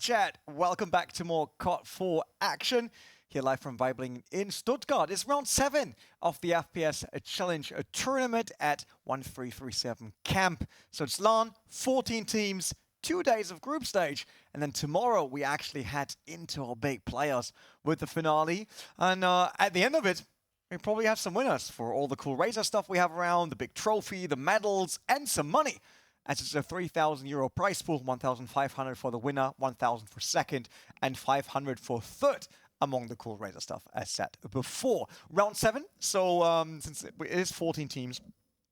chat. Welcome back to more CoD4 action. Here live from Vibling in Stuttgart. It's round 7 of the FPS Challenge Tournament at 1337 Camp. So it's LAN, 14 teams, 2 days of group stage. And then tomorrow we actually head into our big players with the finale. And at the end of it, we probably have some winners for all the cool Razor stuff we have around, the big trophy, the medals, and some money. As it's a €3,000 prize pool, 1,500 for the winner, 1,000 for second, and 500 for third among the cool Razor stuff, as said before. Round 7, so since it is 14 teams,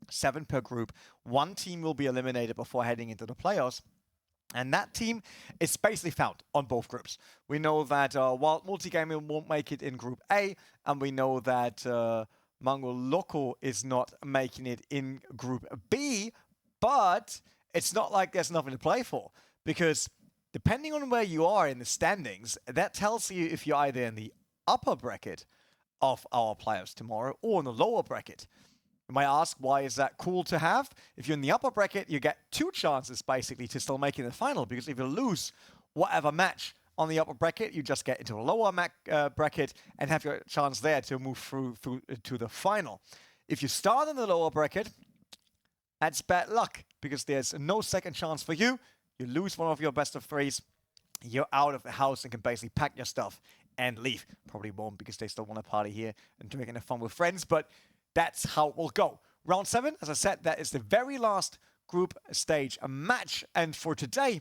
7 per group, 1 team will be eliminated before heading into the playoffs. And that team is basically found on both groups. We know that Wild Multigaming won't make it in Group A, and we know that Mango Loco is not making it in Group B, but it's not like there's nothing to play for, because depending on where you are in the standings, that tells you if you're either in the upper bracket of our players tomorrow or in the lower bracket. You might ask, why is that cool to have? If you're in the upper bracket, you get 2 chances basically to still make it in the final, because if you lose whatever match on the upper bracket, you just get into a lower bracket and have your chance there to move through to the final. If you start in the lower bracket, that's bad luck, because there's no second chance for you. You lose one of your best of 3s, you're out of the house and can basically pack your stuff and leave. Probably won't, because they still want to party here and drinking and fun with friends, but that's how it will go. Round 7, as I said, that is the very last group stage match. And for today,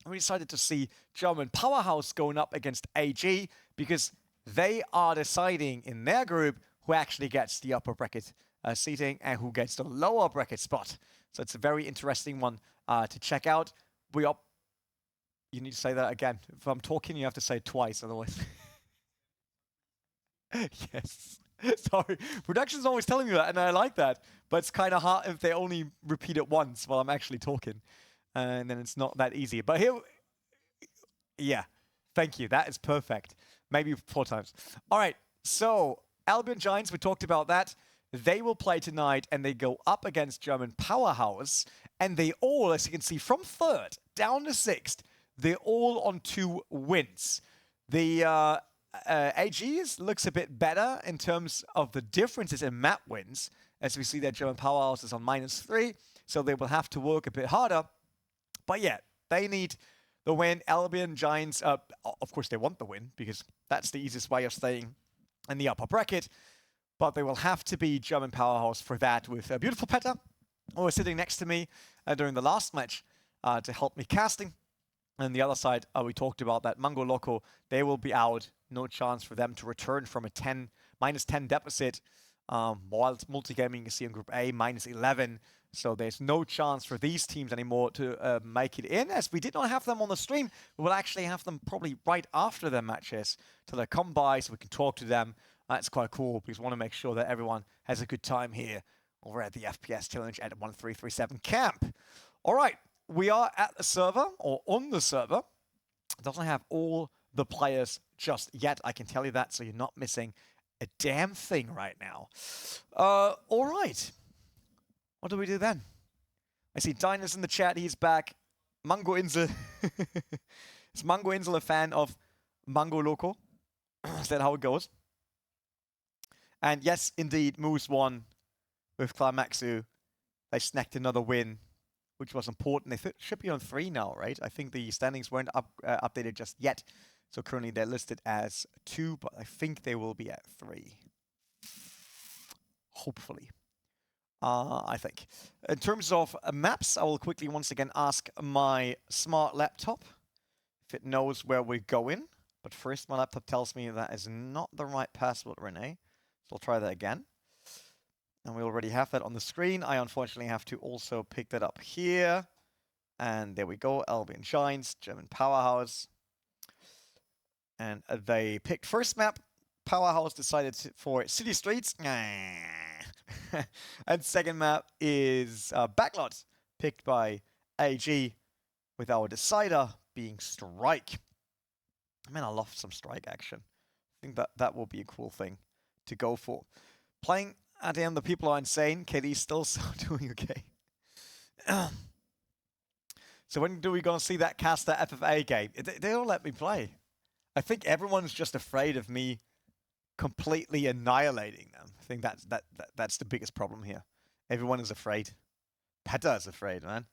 we decided to see German Powerhouse going up against AG, because they are deciding in their group who actually gets the upper bracket seating and who gets the lower bracket spot. So it's a very interesting one to check out. You need to say that again. If I'm talking, you have to say it twice, otherwise. Yes. Sorry. Production's always telling me that, and I like that. But it's kind of hard if they only repeat it once while I'm actually talking. And then it's not that easy. But here, yeah. Thank you. That is perfect. Maybe 4 times. All right. So, Albion Giants, we talked about that. They will play tonight, and they go up against German Powerhouse. And they all, as you can see, from 3rd down to 6th, they're all on 2 wins. The AG looks a bit better in terms of the differences in map wins. As we see that German Powerhouse is on -3, so they will have to work a bit harder. But yeah, they need the win. Albion Giants, of course, they want the win, because that's the easiest way of staying in the upper bracket. But they will have to be German Powerhouse for that, with a beautiful Peta, who was sitting next to me during the last match to help me casting. And the other side, we talked about that Mango Loco, they will be out. No chance for them to return from a -10 deficit. Wild Multigaming, you see in Group A, -11. So there's no chance for these teams anymore to make it in. As we did not have them on the stream, we will actually have them probably right after their matches till they come by, so we can talk to them. That's quite cool, because we want to make sure that everyone has a good time here over at the FPS Challenge at 1337 Camp. All right, we are at the server, or on the server. It doesn't have all the players just yet, I can tell you that, so you're not missing a damn thing right now. All right. What do we do then? I see Diners in the chat, he's back. Mango Insel. Is Mango Insel a fan of Mango Loco? Is that how it goes? And yes, indeed, Moose won with Climaxu. They snagged another win, which was important. They should be on 3 now, right? I think the standings weren't updated just yet. So currently they're listed as 2, but I think they will be at 3. Hopefully. I think. In terms of maps, I will quickly once again ask my smart laptop if it knows where we're going. But first, my laptop tells me that is not the right password, Renee. So I'll try that again. And we already have that on the screen. I unfortunately have to also pick that up here. And there we go. Albion Giants, German Powerhouse. And they picked first map. Powerhouse decided for City Streets. And second map is Backlot, picked by AG, with our decider being Strike. Man, I love some Strike action. I think that will be a cool thing to go for. Playing at the end, the people are insane. KD's still doing okay. So when do we gonna see that Caster FFA game? They don't let me play. I think everyone's just afraid of me completely annihilating them. I think that's the biggest problem here. Everyone is afraid. Peta is afraid, man.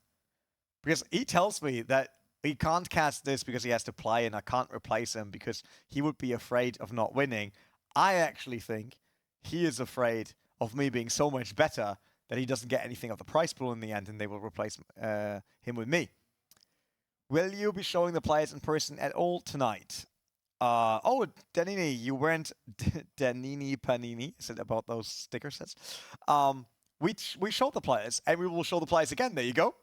Because he tells me that he can't cast this because he has to play and I can't replace him because he would be afraid of not winning. I actually think he is afraid of me being so much better that he doesn't get anything of the prize pool in the end and they will replace him with me. Will you be showing the players in person at all tonight? Oh, Danini, you weren't Danini Panini. Is it about those sticker sets? We showed the players, and we will show the players again. There you go.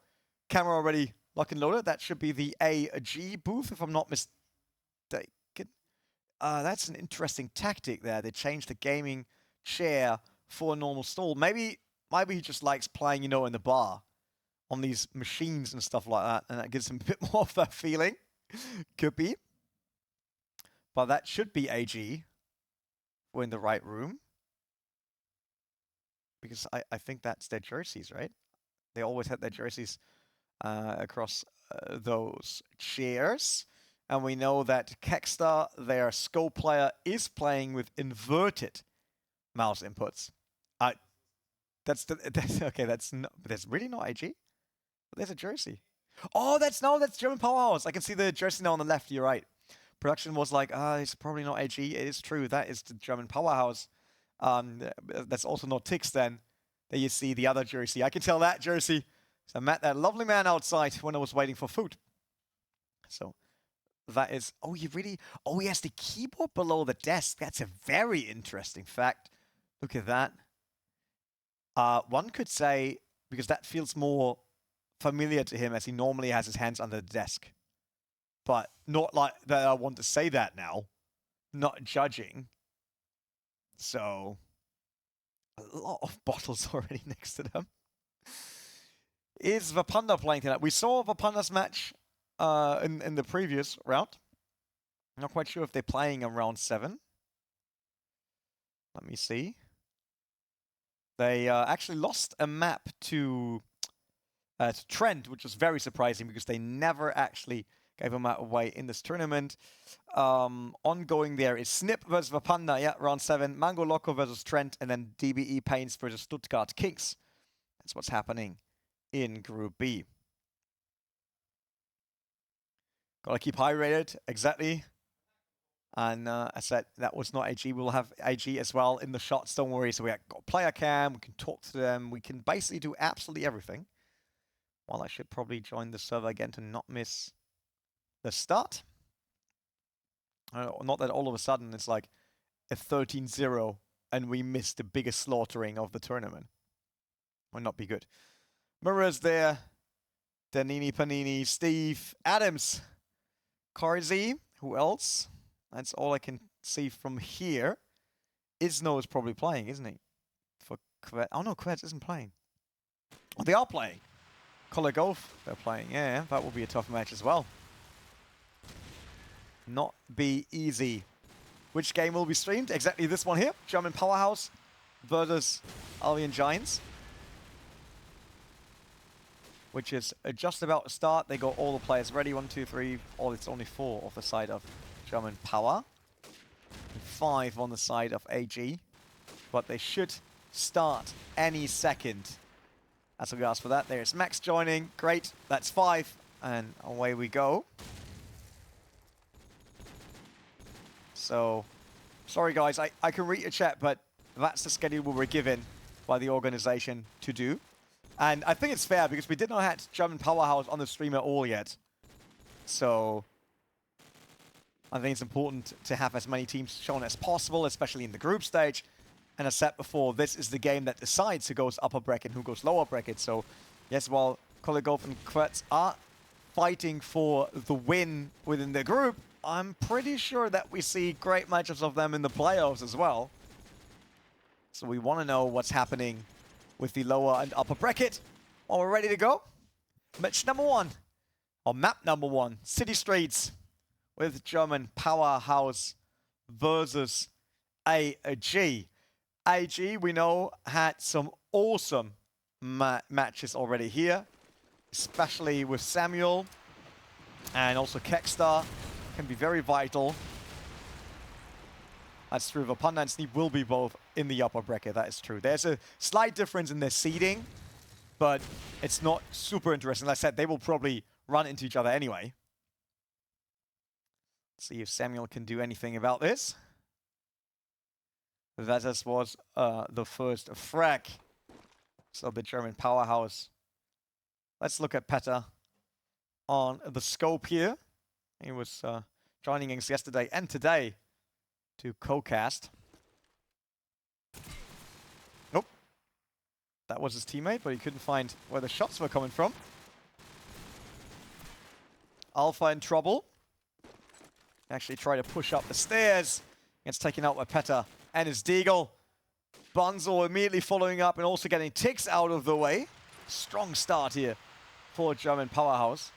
Camera already locked and loaded. That should be the AG booth, if I'm not mistaken. That's an interesting tactic there. They changed the gaming chair for a normal stall. Maybe he just likes playing, you know, in the bar on these machines and stuff like that, and that gives him a bit more of that feeling. Could be. But that should be AG. We're in the right room. Because I think that's their jerseys, right? They always had their jerseys across those chairs. And we know that Kexter, their Skull player, is playing with inverted mouse inputs. That's really not AG. But there's a jersey. Oh, that's German Powerhouse. I can see the jersey now on the left. You're right. Production was like, it's probably not AG. It is true. That is the German Powerhouse. That's also not Tix then. There you see the other jersey. I can tell that jersey. So I met that lovely man outside when I was waiting for food. So that is, he has the keyboard below the desk. That's a very interesting fact. Look at that. One could say, because that feels more familiar to him as he normally has his hands under the desk. But not like that I want to say that now. Not judging. So, a lot of bottles already next to them. Is Vapanda playing tonight? We saw Vapanda's match in the previous round. I'm not quite sure if they're playing in round 7. Let me see. They actually lost a map to Trent, which was very surprising because they never actually gave a map away in this tournament. Ongoing there is Snip versus Vapanda, yeah, round 7. Mango Loco versus Trent, and then DBE Paints versus Stuttgart Kings. That's what's happening in Group B. Gotta keep high rated, exactly. And I said that was not AG. We'll have AG as well in the shots, don't worry. So we got player cam, we can talk to them, we can basically do absolutely everything. Well, I should probably join the server again to not miss the start. Not that all of a sudden it's like a 13-0 and we miss the biggest slaughtering of the tournament. Would not be good. Mirrors there. Danini, Panini, Steve, Adams, Karzi. Who else? That's all I can see from here. Isno is probably playing, isn't he? For Quet. Oh no, Quet isn't playing. Oh, they are playing. Golf, they're playing. Yeah, that will be a tough match as well. Not be easy. Which game will be streamed? Exactly this one here. German Powerhouse versus Albion Giants. Which is just about to start. They got all the players ready. 1, 2, 3. Oh, it's only 4 off the side of German Power. And 5 on the side of AG. But they should start any second. As we ask for that. There's Max joining. Great. That's 5. And away we go. So, sorry guys, I can read your chat, but that's the schedule we were given by the organization to do. And I think it's fair because we did not have German Powerhouse on the stream at all yet. So, I think it's important to have as many teams shown as possible, especially in the group stage. And as said before, this is the game that decides who goes upper bracket and who goes lower bracket. So, yes, while Golf and Quetz are fighting for the win within the group, I'm pretty sure that we see great matchups of them in the playoffs as well. So we want to know what's happening with the lower and upper bracket. Well, we're ready to go. Match number 1, or map number 1, City Streets with German Powerhouse versus AG. AG, we know, had some awesome matches already here. especially with Samuel and also Kekstar, can be very vital. That's true. The Panda and Sneak will be both in the upper bracket. That is true. There's a slight difference in their seeding, but it's not super interesting. Like I said, they will probably run into each other anyway. Let's see if Samuel can do anything about this. That was the first frag. So the German Powerhouse. Let's look at Petter on the scope here. He was joining us yesterday and today to co-cast. Nope. That was his teammate, but he couldn't find where the shots were coming from. Alpha in trouble. Actually try to push up the stairs. Gets taken out by Petter and his Deagle. Bunzel immediately following up and also getting ticks out of the way. Strong start here for German Powerhouse.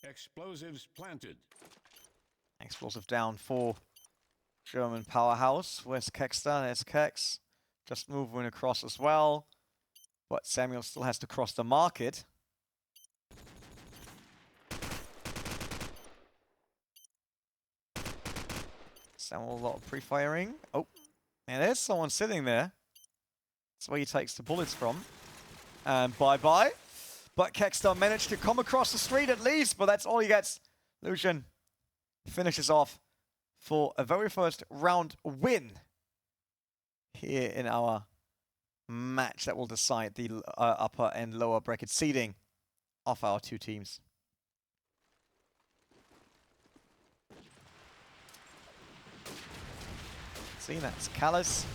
Explosives planted. Explosive down for German Powerhouse. Where's Kekstar? There's Keks. Just moving across as well. But Samuel still has to cross the market. Samuel, a lot of pre-firing. Oh, and there's someone sitting there. That's where he takes the bullets from. And bye-bye. But Kekstar managed to come across the street at least, but that's all he gets. Lucian finishes off for a very first round win here in our match that will decide the upper and lower bracket seeding of our two teams. See, that's Callus.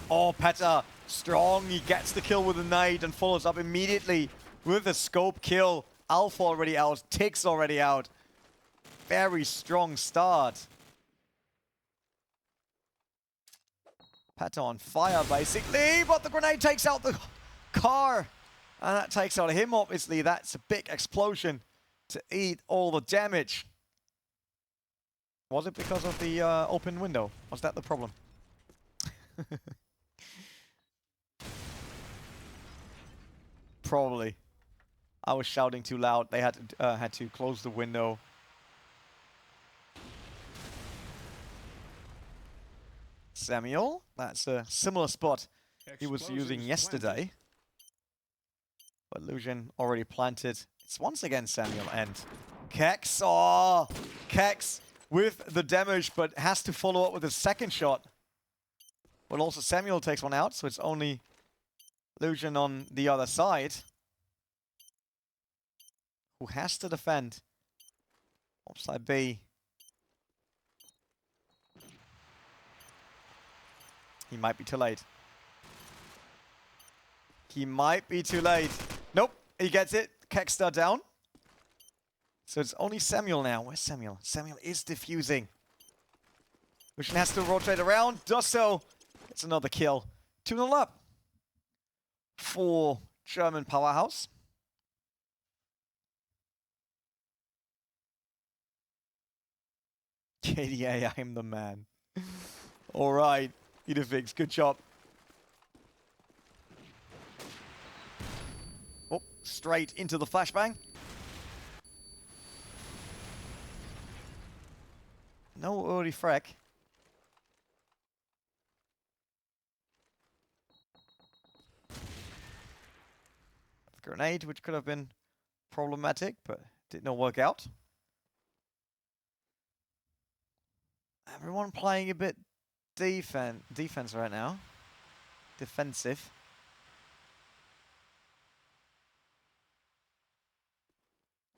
Oh, Petter, strong. He gets the kill with a nade and follows up immediately with a scope kill. Alpha already out, Ticks already out. Very strong start. Petter on fire, basically, but the grenade takes out the car. And that takes out him, obviously. That's a big explosion to eat all the damage. Was it because of the open window? Was that the problem? Probably. I was shouting too loud. They had to close the window. Samuel, that's a similar spot he was using yesterday. But Lucian already planted. It's once again Samuel and Keks. Oh, Keks with the damage, but has to follow up with a second shot. But also Samuel takes one out, so it's only Lucian on the other side who has to defend. Offside B. He might be too late. He might be too late. Nope, he gets it. Kekstar down. So it's only Samuel now. Where's Samuel? Samuel is defusing. Lucian has to rotate around. Does so. Gets another kill. 2-0 up for German Powerhouse. KDA, I'm the man. All right, Idefix, good job. Oh, straight into the flashbang. No early frag. Grenade, which could have been problematic, but did not work out. Everyone playing a bit defense right now. Defensive.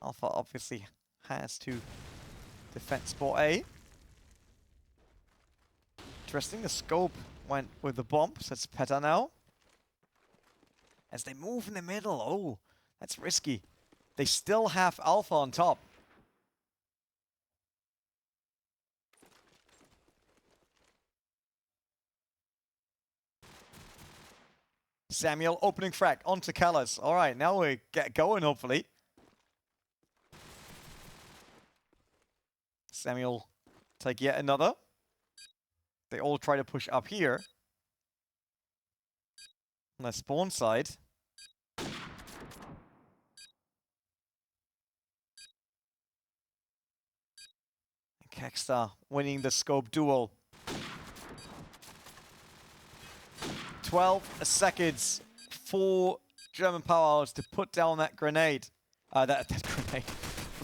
Alpha obviously has to defend spot A. Interesting, the scope went with the bomb, so it's Petter now. As they move in the middle, oh, that's risky. They still have Alpha on top. Samuel opening frag onto Callus. All right, now we get going, hopefully. Samuel take yet another. They all try to push up here. On the spawn side. Kexter winning the scope duel. 12 seconds for German Powerhouse to put down that grenade. That grenade.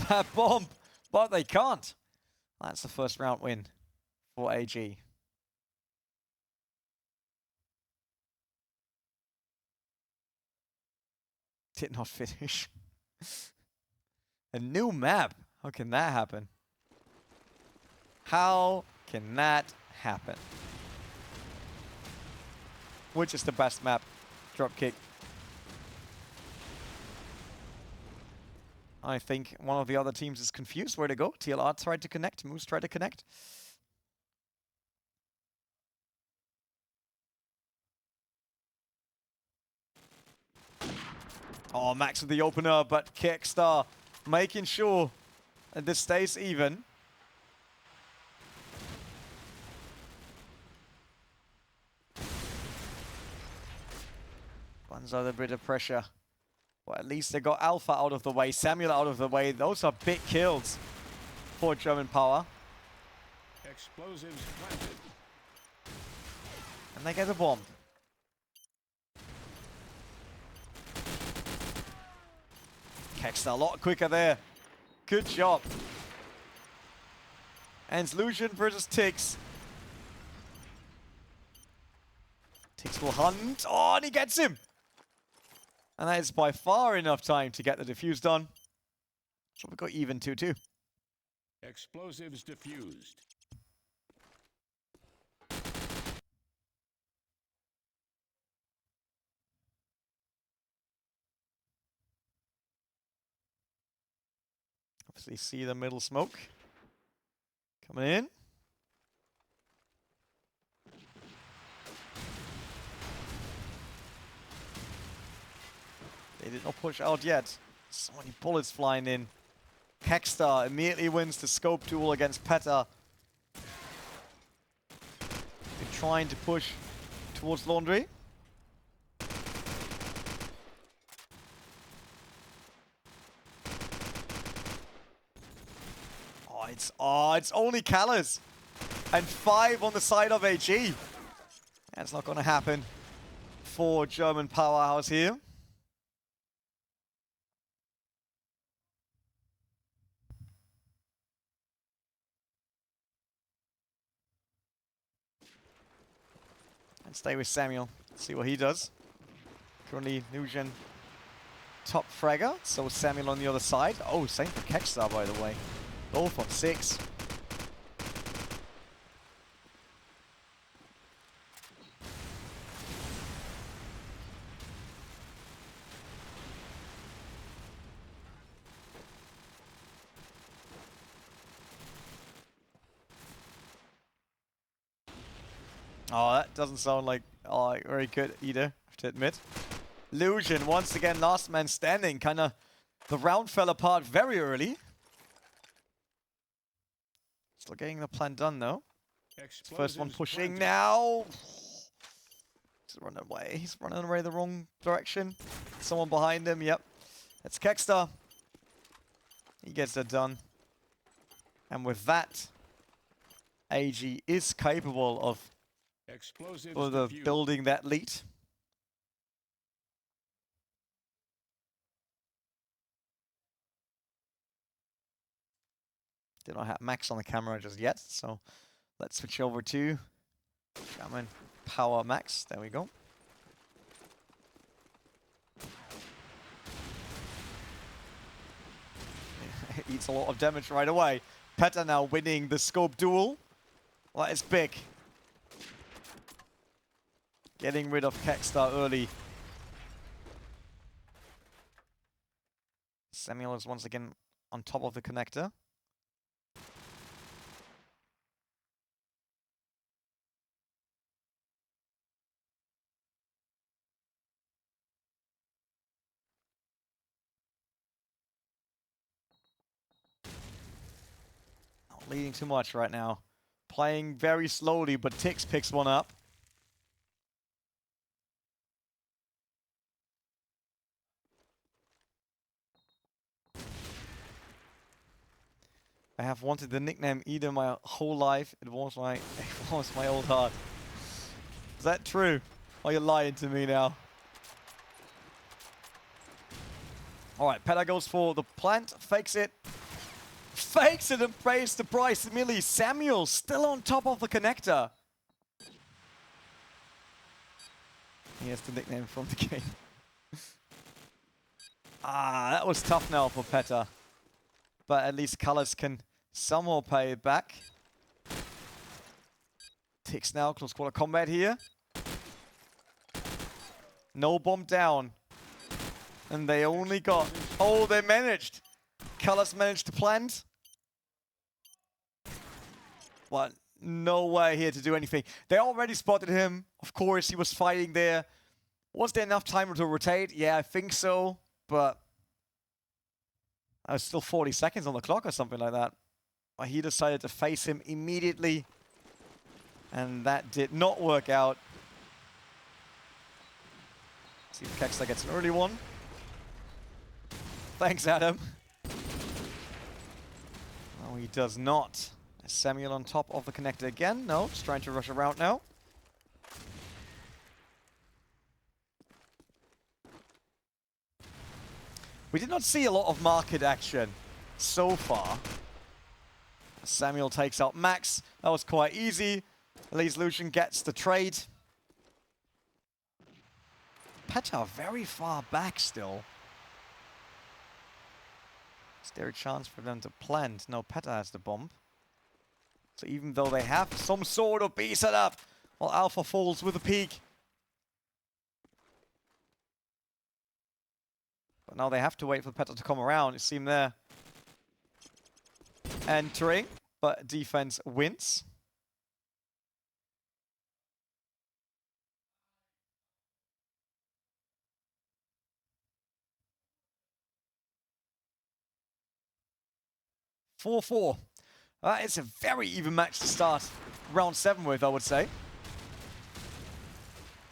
That bomb. But they can't. That's the first round win for AG. Did not finish. A new map. How can that happen? How can that happen? Which is the best map? Dropkick. I think one of the other teams is confused where to go. TLR tried to connect. Moose tried to connect. Oh, Max with the opener, but Kickstar making sure that this stays even. Runs out a bit of pressure. Well, at least they got Alpha out of the way, Samuel out of the way. Those are big kills for German Power. Explosives planted. And they get a bomb. Kexter a lot quicker there. Good job. And Lucian versus Tix. Tix will hunt. Oh, and he gets him. And that is by far enough time to get the defuse done. So we got even 2-2. Explosives diffused. Obviously see the middle smoke. Coming in. They did not push out yet. So many bullets flying in. Kexter immediately wins the scope duel against Peta. They're trying to push towards Laundry. It's only Callas. And 5 on the side of AG. That's not going to happen for German Powerhouse here. And stay with Samuel. See what he does. Currently, Nugent top fragger. So Samuel on the other side. Oh, same for Kexter, by the way. Both on 6. Oh, that doesn't sound like very good either, I have to admit. Lucian, once again, last man standing. Kinda, the round fell apart very early. Still getting the plan done, though. First one pushing planted. Now. He's running away. He's running away the wrong direction. Someone behind him, yep. It's Kexter. He gets it done. And with that, AG is capable of building that lead. Did not have Max on the camera just yet, so let's switch over to Shaman Power Max. There we go. Eats a lot of damage right away. Peta now winning the scope duel. That is big. Getting rid of Kexter early. Samuel is once again on top of the connector. Not leading too much right now. playing very slowly, but Tix picks one up. I have wanted the nickname Ida my whole life. It was my old heart. Is that true? Or are you lying to me now? Alright, Peta goes for the plant, fakes it. Fakes it and pays the price immediately. Samuel still on top of the connector. Here's the nickname from the game. That was tough now for Peta. But at least Colors can somehow pay it back. Tix now, close quarter combat here. No bomb down. And they only got... Oh, they managed. Colors managed to plant. But no way here to do anything. They already spotted him. Of course, he was fighting there. Was there enough time to rotate? Yeah, I think so. But I was still 40 seconds on the clock or something like that. But he decided to face him immediately. And that did not work out. See if Kexler gets an early one. Thanks, Adam. No, he does not. Samuel on top of the connector again. No, just trying to rush around now. We did not see a lot of market action so far. Samuel takes out Max. That was quite easy. At least Lucian gets the trade. Peta very far back still. Is there a chance for them to plant? No, Peta has the bomb. So even though they have some sort of B set up, well, Alpha falls with a peek. But now they have to wait for Peta to come around. It seemed there. Entering, but defense wins. (4-4). It's a very even match to start round 7 with, I would say.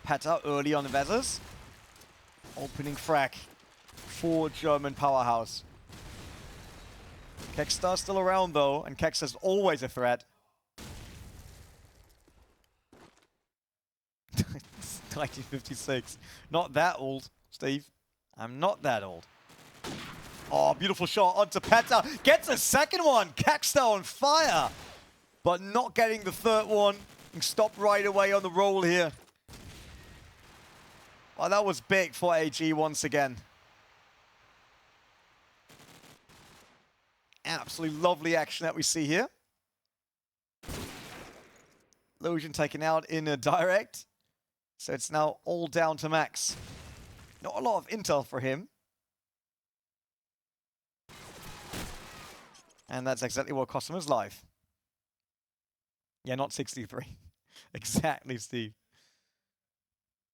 Peta early on the Vezers. Opening frag for German Powerhouse. Kekstar still around though, and Kekstar's always a threat. 1956. Not that old, Steve. I'm not that old. Oh, beautiful shot onto Peta. Gets a second one. Kekstar on fire. But not getting the third one. And stopped right away on the roll here. Oh, that was big for AG once again. Absolutely lovely action that we see here. Lucian taken out in a direct. So it's now all down to Max. Not a lot of intel for him. And that's exactly what cost him his life. Yeah, not 63. Exactly, Steve.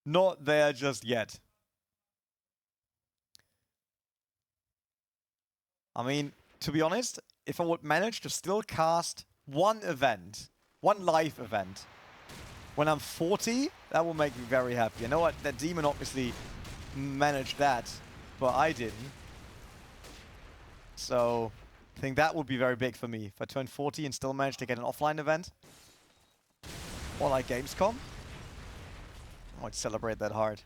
Not there just yet. I mean, to be honest, if I would manage to still cast one event, one live event, when I'm 40, that will make me very happy. You know what? That demon obviously managed that, but I didn't. So I think that would be very big for me. If I turn 40 and still manage to get an offline event, or like Gamescom, I might celebrate that hard.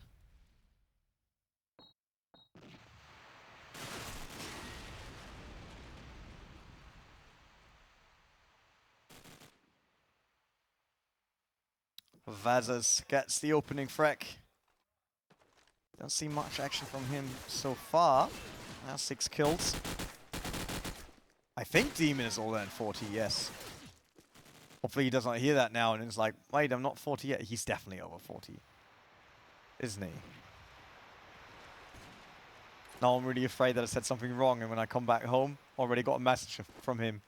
Vazas gets the opening frag. Don't see much action from him so far. Now 6 kills. I think Demon is all there at 40, yes. Hopefully he does not hear that now and it's like, wait, I'm not 40 yet. He's definitely over 40. Isn't he? Now I'm really afraid that I said something wrong and when I come back home, already got a message from him.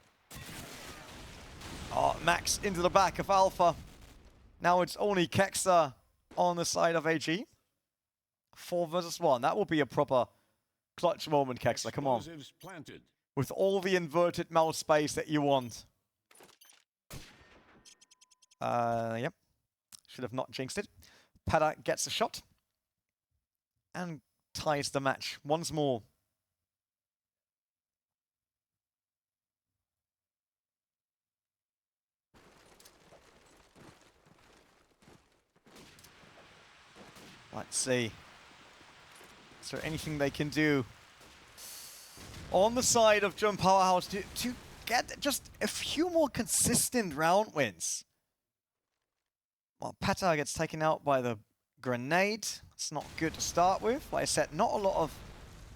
Oh, Max into the back of Alpha. Now it's only Kekstar on the side of AG. 4 versus 1. That will be a proper clutch moment, Kekstar. Come on. Planted. With all the inverted mouse space that you want. Yep. Should have not jinxed it. Pata gets a shot. And ties the match once more. Let's see. Is there anything they can do on the side of German Powerhouse to get just a few more consistent round wins? Well, Pata gets taken out by the grenade. It's not good to start with. Like I said, not a lot of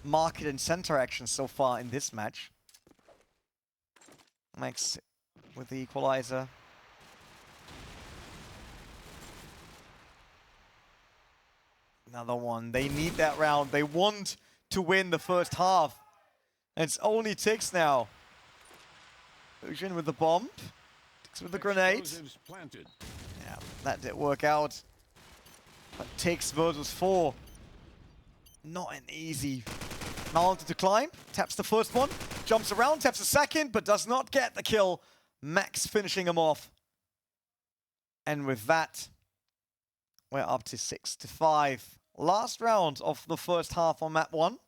market and center action so far in this match. Max with the equalizer. Another one. They need that round. They want to win the first half. And it's only Tix now. Lucian with the bomb. Tix with the grenade. Yeah, that didn't work out. But Tix versus 4. Not an easy mountain to climb. Taps the first one. Jumps around, taps the second, but does not get the kill. Max finishing him off. And with that, we're up to 6-5. Last round of the first half on map 1.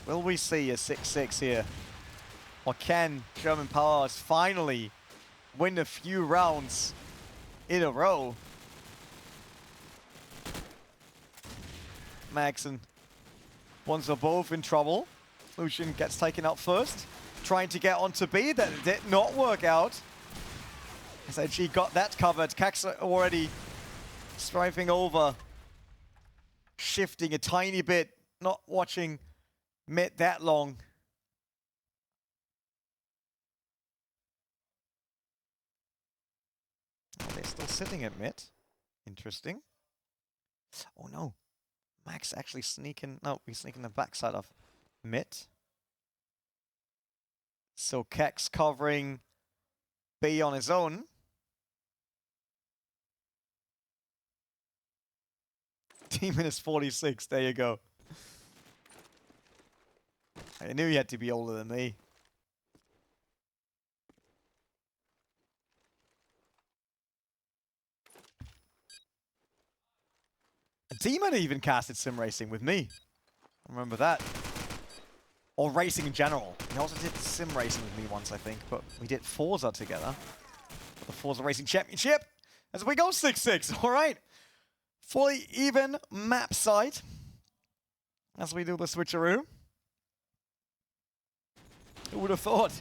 Will we see a 6-6 here? Or can German Powerhouse finally win a few rounds in a row? Max and Ones are both in trouble. Lucian gets taken out first. Trying to get onto B. That did not work out. SIG got that covered. Kaxa already strafing over. Shifting a tiny bit. Not watching mid that long. Oh, they're still sitting at mid. Interesting. Oh no. Max actually sneaking. No, he's sneaking the backside of mid. So Kex covering B on his own. Demon is 46. There you go. I knew he had to be older than me. Demon even casted sim racing with me. I remember that. Or racing in general. He also did sim racing with me once, I think, but we did Forza together. The Forza Racing Championship. As we go 6-6, all right. Fully even map side. As we do the switcheroo. Who would have thought?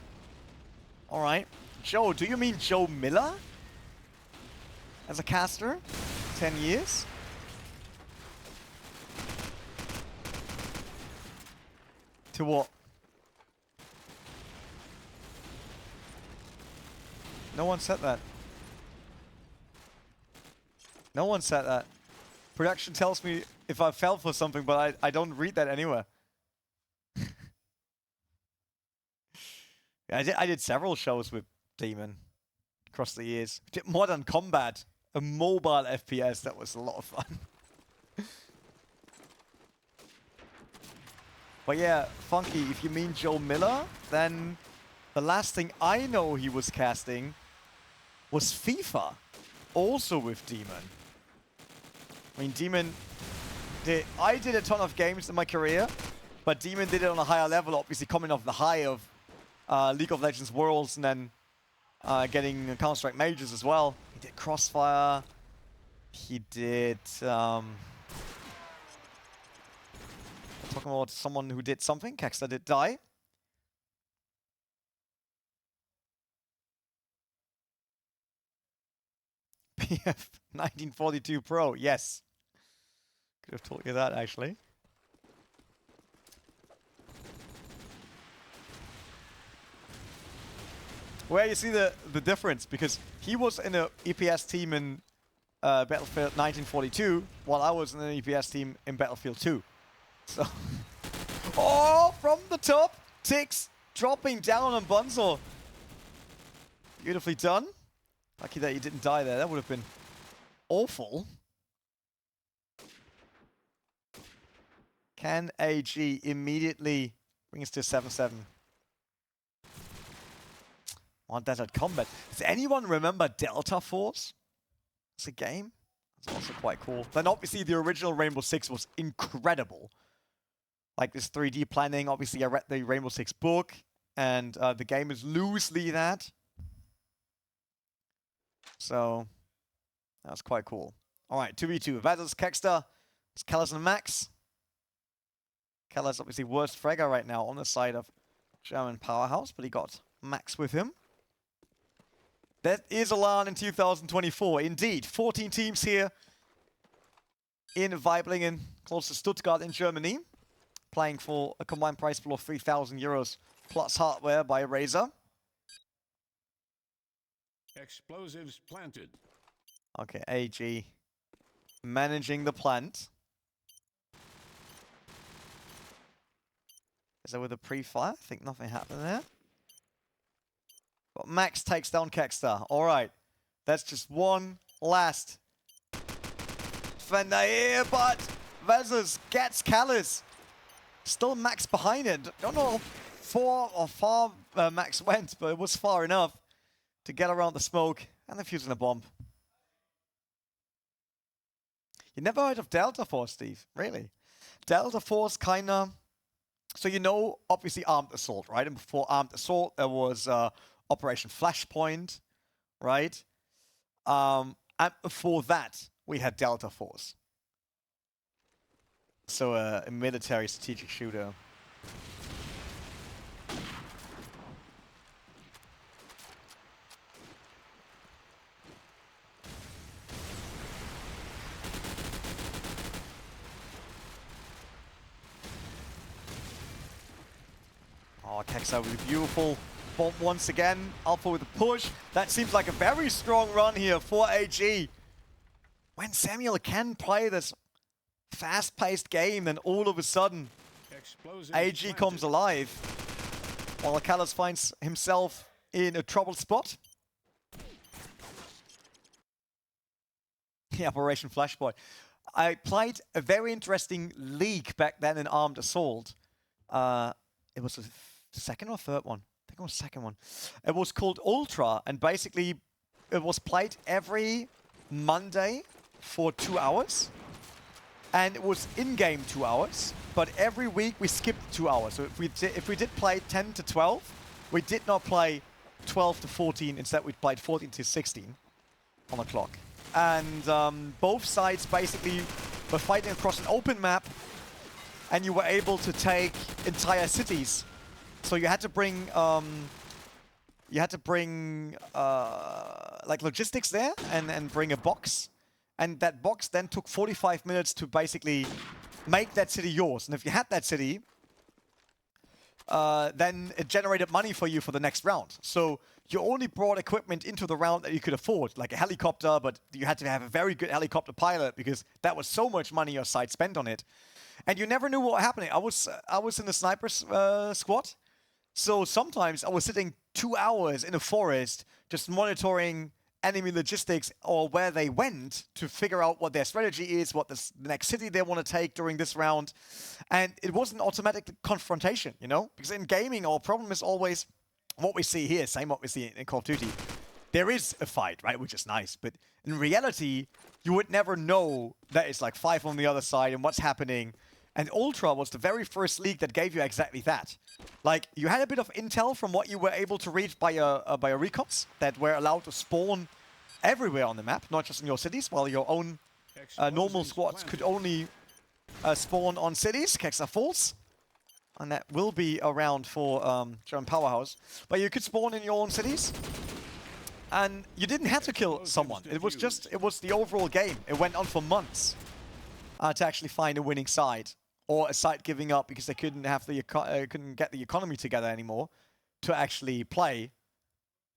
All right. Joe, do you mean Joe Miller? As a caster? 10 years? To what? No one said that. No one said that. Production tells me if I fell for something, but I don't read that anywhere. Yeah, I did several shows with Demon across the years. Did Modern Combat, a mobile FPS. That was a lot of fun. But yeah, Funky, if you mean Joe Miller, then the last thing I know he was casting was FIFA, also with Demon. I mean, Demon I did a ton of games in my career, but Demon did it on a higher level, obviously coming off the high of League of Legends Worlds and then getting Counter-Strike Majors as well. He did Crossfire. He did... talking about someone who did something. Kexter did die. PF 1942 Pro, yes. Could have told you that, actually. Where you see the difference, because he was in an EPS team in Battlefield 1942, while I was in an EPS team in Battlefield 2. So, oh, from the top, Tix dropping down on Bunzel. Beautifully done. Lucky that he didn't die there. That would have been awful. Can AG immediately bring us to 7-7? On Desert Combat. Does anyone remember Delta Force? It's a game. It's also quite cool. Then obviously the original Rainbow Six was incredible. Like this 3D planning. Obviously I read the Rainbow Six book. And the game is loosely that. So that was quite cool. Alright, 2v2. Vazzles, Kexter. It's Kellis and Max. Kellis obviously worst fragger right now on the side of German Powerhouse. But he got Max with him. That is a LAN in 2024. Indeed, 14 teams here in Weiblingen, close to Stuttgart in Germany, playing for a combined prize pool of 3,000 euros plus hardware by Razer. Explosives planted. Okay, AG managing the plant. Is that with a pre-fire? I think nothing happened there. But Max takes down Kexter. Alright. That's just one last defender here, but Vezes gets Callis. Still Max behind it. Don't know how far Max went, but it was far enough to get around the smoke and defusing the bomb. You never heard of Delta Force, Steve? Really? Delta Force kinda... So you know, obviously Armed Assault, right? And before Armed Assault, there was... Operation Flashpoint, right? And before that, we had Delta Force. So a military strategic shooter. Oh, Kexer with a beautiful bomb once again. Alpha with a push. That seems like a very strong run here for AG. When Samuel can play this fast-paced game, then all of a sudden, AG comes alive. While Callis finds himself in a troubled spot. The Operation Flashpoint. I played a very interesting league back then in Armed Assault. It was the second or third one? I think it was the second one. It was called Ultra, and basically it was played every Monday for 2 hours. And it was in-game 2 hours, but every week we skipped 2 hours. So if we did play 10 to 12, we did not play 12 to 14. Instead, we played 14 to 16 on the clock. And both sides basically were fighting across an open map, and you were able to take entire cities. So you had to bring like logistics there, and bring a box. And that box then took 45 minutes to basically make that city yours. And if you had that city, then it generated money for you for the next round. So you only brought equipment into the round that you could afford, like a helicopter, but you had to have a very good helicopter pilot because that was so much money your side spent on it. And you never knew what was happening. I was in the sniper squad, so sometimes I was sitting 2 hours in a forest just monitoring enemy logistics or where they went to figure out what their strategy is, what the next city they want to take during this round. And it wasn't automatic confrontation, you know? Because in gaming, our problem is always what we see here, same what we see in Call of Duty. There is a fight, right? Which is nice. But in reality, you would never know that it's like 5 on the other side and what's happening. And Ultra was the very first league that gave you exactly that. Like, you had a bit of intel from what you were able to read by your recons that were allowed to spawn everywhere on the map, not just in your cities, while your own normal squads could only spawn on cities. Kexer falls. And that will be around for German Powerhouse. But you could spawn in your own cities. And you didn't have to kill someone. It was the overall game. It went on for months to actually find a winning side. Or a side giving up because they couldn't get the economy together anymore to actually play.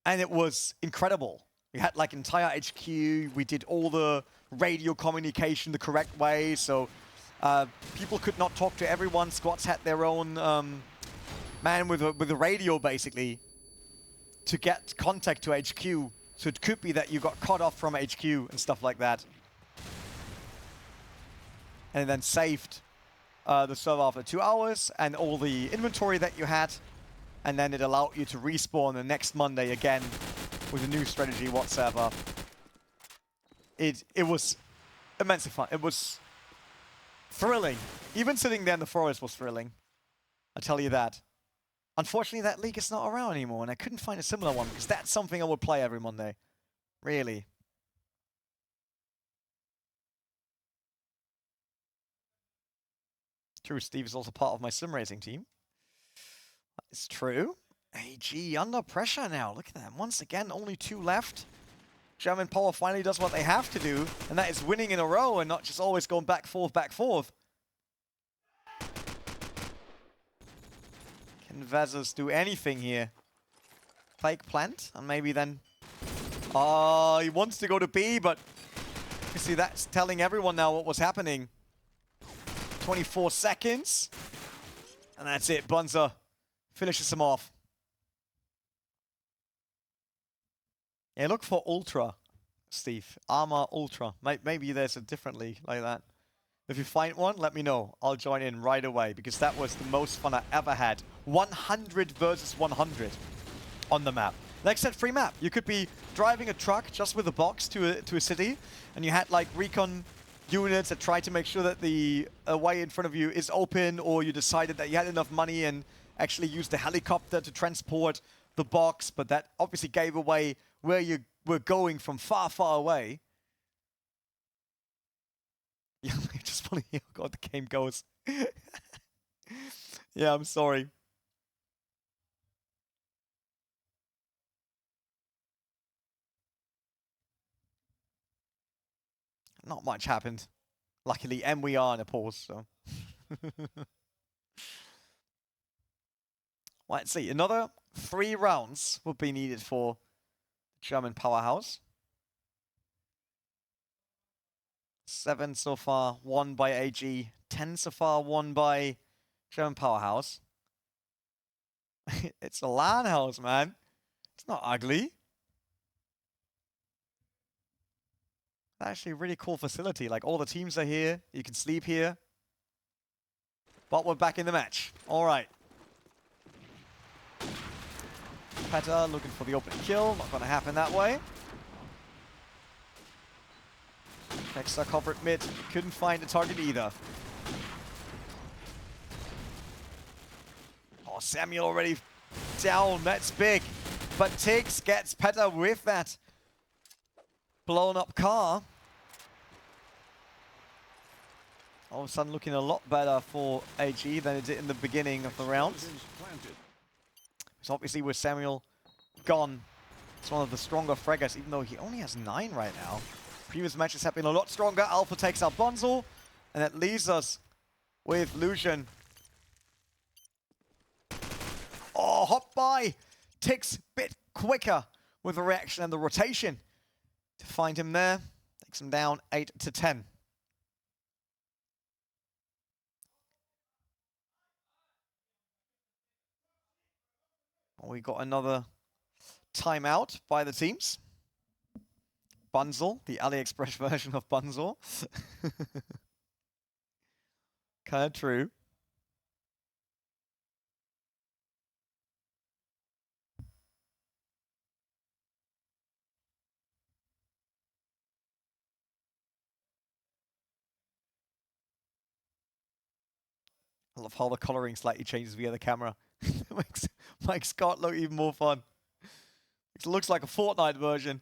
And it was incredible. We had like entire HQ. We did all the radio communication the correct way. So people could not talk to everyone. Squads had their own man with a radio basically to get contact to HQ. So it could be that you got cut off from HQ and stuff like that. And then saved the server after 2 hours and all the inventory that you had. And then it allowed you to respawn the next Monday again with a new strategy whatsoever. It was immensely fun. It was thrilling. Even sitting there in the forest was thrilling. I tell you that. Unfortunately, that league is not around anymore, and I couldn't find a similar one, because that's something I would play every Monday. Really. True, Steve is also part of my sim racing team. It's true. AG under pressure now. Look at that. Once again, only 2 left. German Power finally does what they have to do, and that is winning in a row and not just always going back, forth, back, forth. Can Vezes do anything here? Fake plant, and maybe then... Oh, he wants to go to B, but... You see, that's telling everyone now what was happening. 24 seconds. And that's it. Bunzer finishes him off. Yeah, look for Ultra, Steve. Armor Ultra. Maybe there's a different league like that. If you find one, let me know. I'll join in right away, because that was the most fun I ever had. 100 versus 100 on the map. Like I said, free map. You could be driving a truck just with a box to a city, and you had like recon units that tried to make sure that the way in front of you is open, or you decided that you had enough money and actually used the helicopter to transport the box, but that obviously gave away where you were going from far, far away. Yeah, just funny how God the game goes. Yeah, I'm sorry. Not much happened. Luckily, and we are in a pause, so. Let's see. Another 3 rounds will be needed for German Powerhouse. 7 so far, 1 by AG. 10 so far, 1 by German Powerhouse. It's a LAN house, man. It's not ugly. Actually a really cool facility. Like, all the teams are here. You can sleep here. But we're back in the match. All right. Peta looking for the opening kill. Not going to happen that way. Extra covered mid. Couldn't find a target either. Oh, Samuel already down. That's big. But Tiggs gets Peta with that blown up car. All of a sudden looking a lot better for AG than it did in the beginning of the round. So obviously with Samuel gone, it's one of the stronger fraggers, even though he only has 9 right now. Previous matches have been a lot stronger. Alpha takes out Bonzo, and that leaves us with Lucian. Oh, hop by! Ticks a bit quicker with the reaction and the rotation to find him there. Takes him down 8 to 10. We got another timeout by the teams. Bunzel, the AliExpress version of Bunzel. Kind of true. I love how the coloring slightly changes via the camera. makes Scott look even more fun. It looks like a Fortnite version.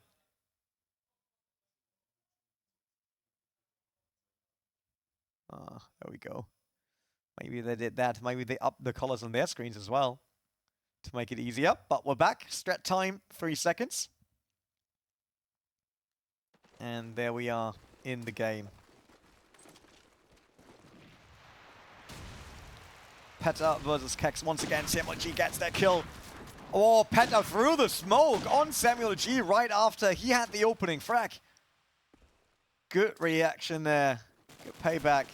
Ah, there we go. Maybe they did that. Maybe they upped the colors on their screens as well to make it easier. But we're back. Strat time, 3 seconds. And there we are in the game. Peta versus Kex once again. Samuel G gets that kill. Oh, Peta through the smoke on Samuel G right after he had the opening frag. Good reaction there. Good payback.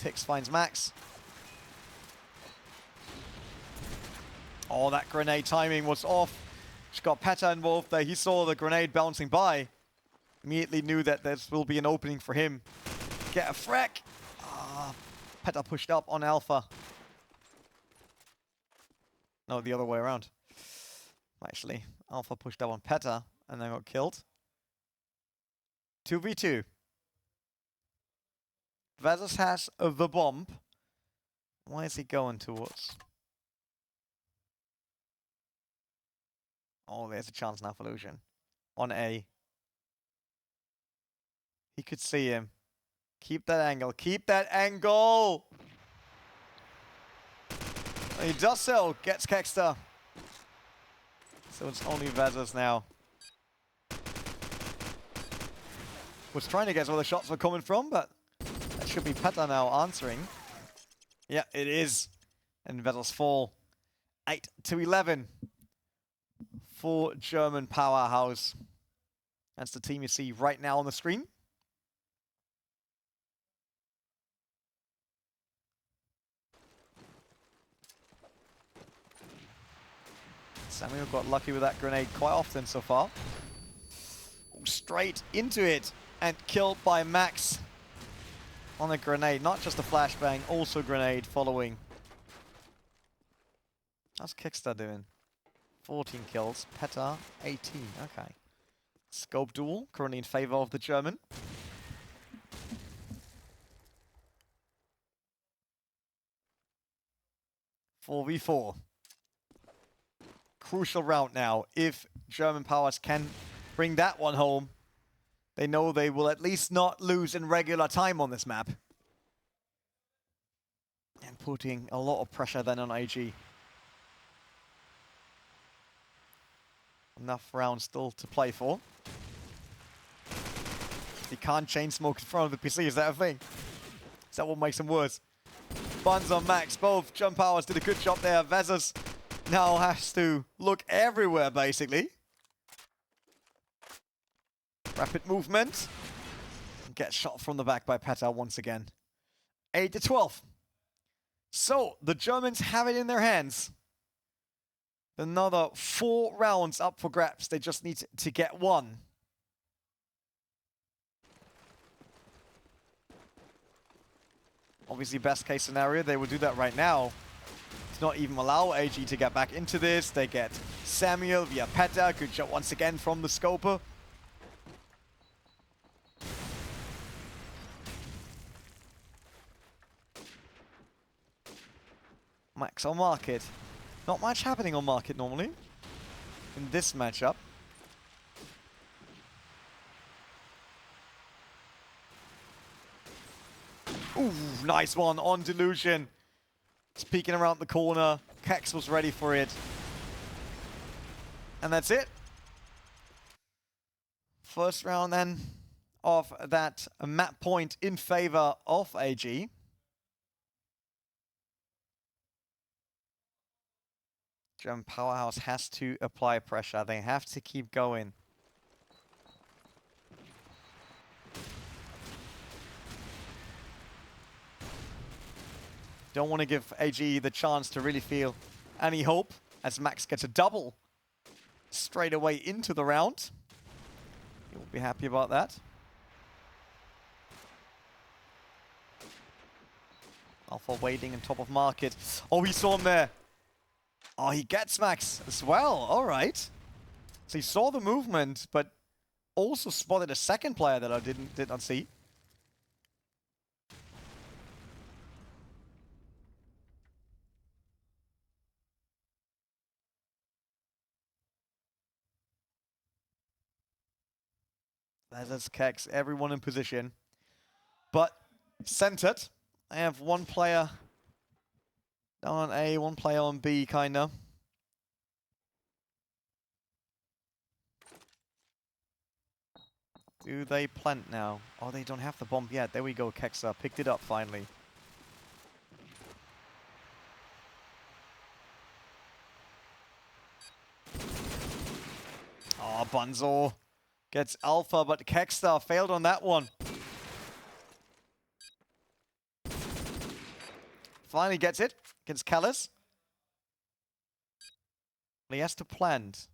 Tix finds Max. Oh, that grenade timing was off. Just got Peta involved there. He saw the grenade bouncing by. Immediately knew that there will be an opening for him. Get a frack. Peta pushed up on Alpha. No, the other way around. Actually, Alpha pushed up on Peta and then got killed. 2v2. Vezos has the bomb. Why is he going towards? Oh, there's a chance now for Lucian. On A. He could see him. Keep that angle. Keep that angle! He does so. Gets Kexter. So it's only Vezos now. Was trying to guess where the shots were coming from, but that should be Peta now answering. Yeah, it is. And Vezos fall. 8-11 for German Powerhouse. That's the team you see right now on the screen. Samuel got lucky with that grenade quite often so far. Straight into it and killed by Max on a grenade. Not just a flashbang, also grenade following. How's Kickstar doing? 14 kills. Peta, 18. Okay. Scope duel, currently in favor of the German. "4v4. Crucial round now. If German Powers can bring that one home, they know they will at least not lose in regular time on this map. And putting a lot of pressure then on AG. Enough rounds still to play for. He can't chain smoke in front of the PC, is that a thing? Is that what makes him worse? Buns on Max, both German Powers did a good job there. Vezos now has to look everywhere, basically. Rapid movement. Gets shot from the back by Peta once again. 8-12. So, the Germans have it in their hands. Another 4 rounds up for grabs. They just need to get one. Obviously, best case scenario, they will do that right now. To not even allow AG to get back into this. They get Samuel via Peta. Good shot once again from the scoper. Max on market. Not much happening on market normally in this matchup. Ooh, nice one on Delusion. It's peeking around the corner. Kex was ready for it. And that's it. First round then of that map point in favor of AG. German Powerhouse has to apply pressure. They have to keep going. Don't want to give AG the chance to really feel any hope as Max gets a double straight away into the round. You'll be happy about that. Alpha waiting on top of market. Oh, he saw him there. Oh, he gets Max as well. All right. So he saw the movement, but also spotted a second player that I did not see. There's Kex, everyone in position. But centered. I have one player down on A, one player on B, kinda. Do they plant now? Oh, they don't have the bomb yet. There we go, Kexa picked it up finally. Oh, Bunzo gets Alpha, but Kekstar failed on that one. Finally gets it against Callis. He has to plant.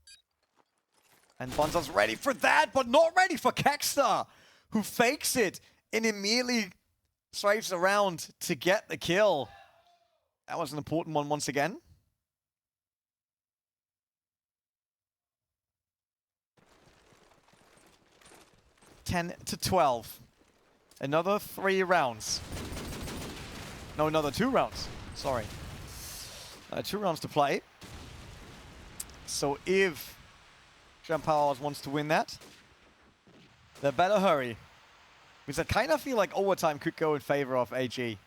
And Bunzo's ready for that, but not ready for Kekstar, who fakes it and immediately Straves around to get the kill. That was an important one once again. (10-12). Another 3 rounds. No, another 2 rounds. Sorry. 2 rounds to play. So if Powerhouse wants to win that, they better hurry. Because I kind of feel like overtime could go in favor of AG.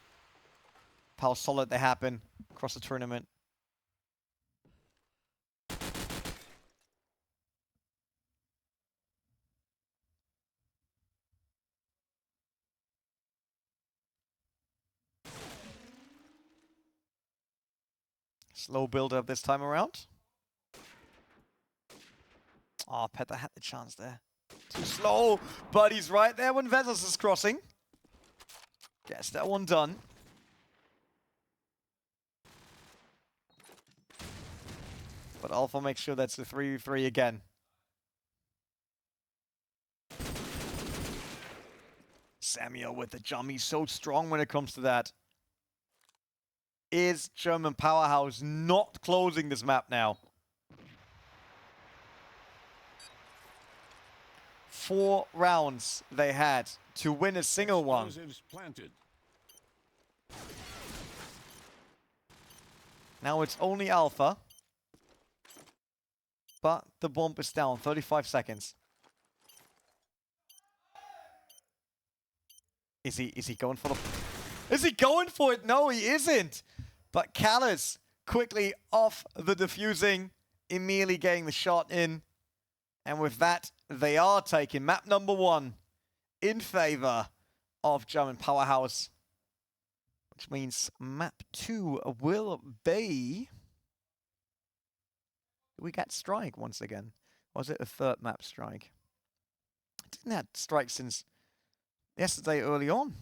How solid they have been across the tournament. Slow build-up this time around. Oh, Petter had the chance there. Too slow, but he's right there when Vezas is crossing. Gets that one done. But Alpha makes sure that's the 3v3 again. Samuel with the jump. He's so strong when it comes to that. Is German Powerhouse not closing this map now? 4 rounds they had to win a single one. Planted. Now it's only Alpha. But the bomb is down. 35 seconds. Is he going for the... Is he going for it? No, he isn't. But Callus quickly off the defusing. Immediately getting the shot in. And with that, they are taking map number 1 in favor of German Powerhouse. Which means map 2 will be... We got strike once again. Or was it a 3rd map strike? I didn't have strike since yesterday early on.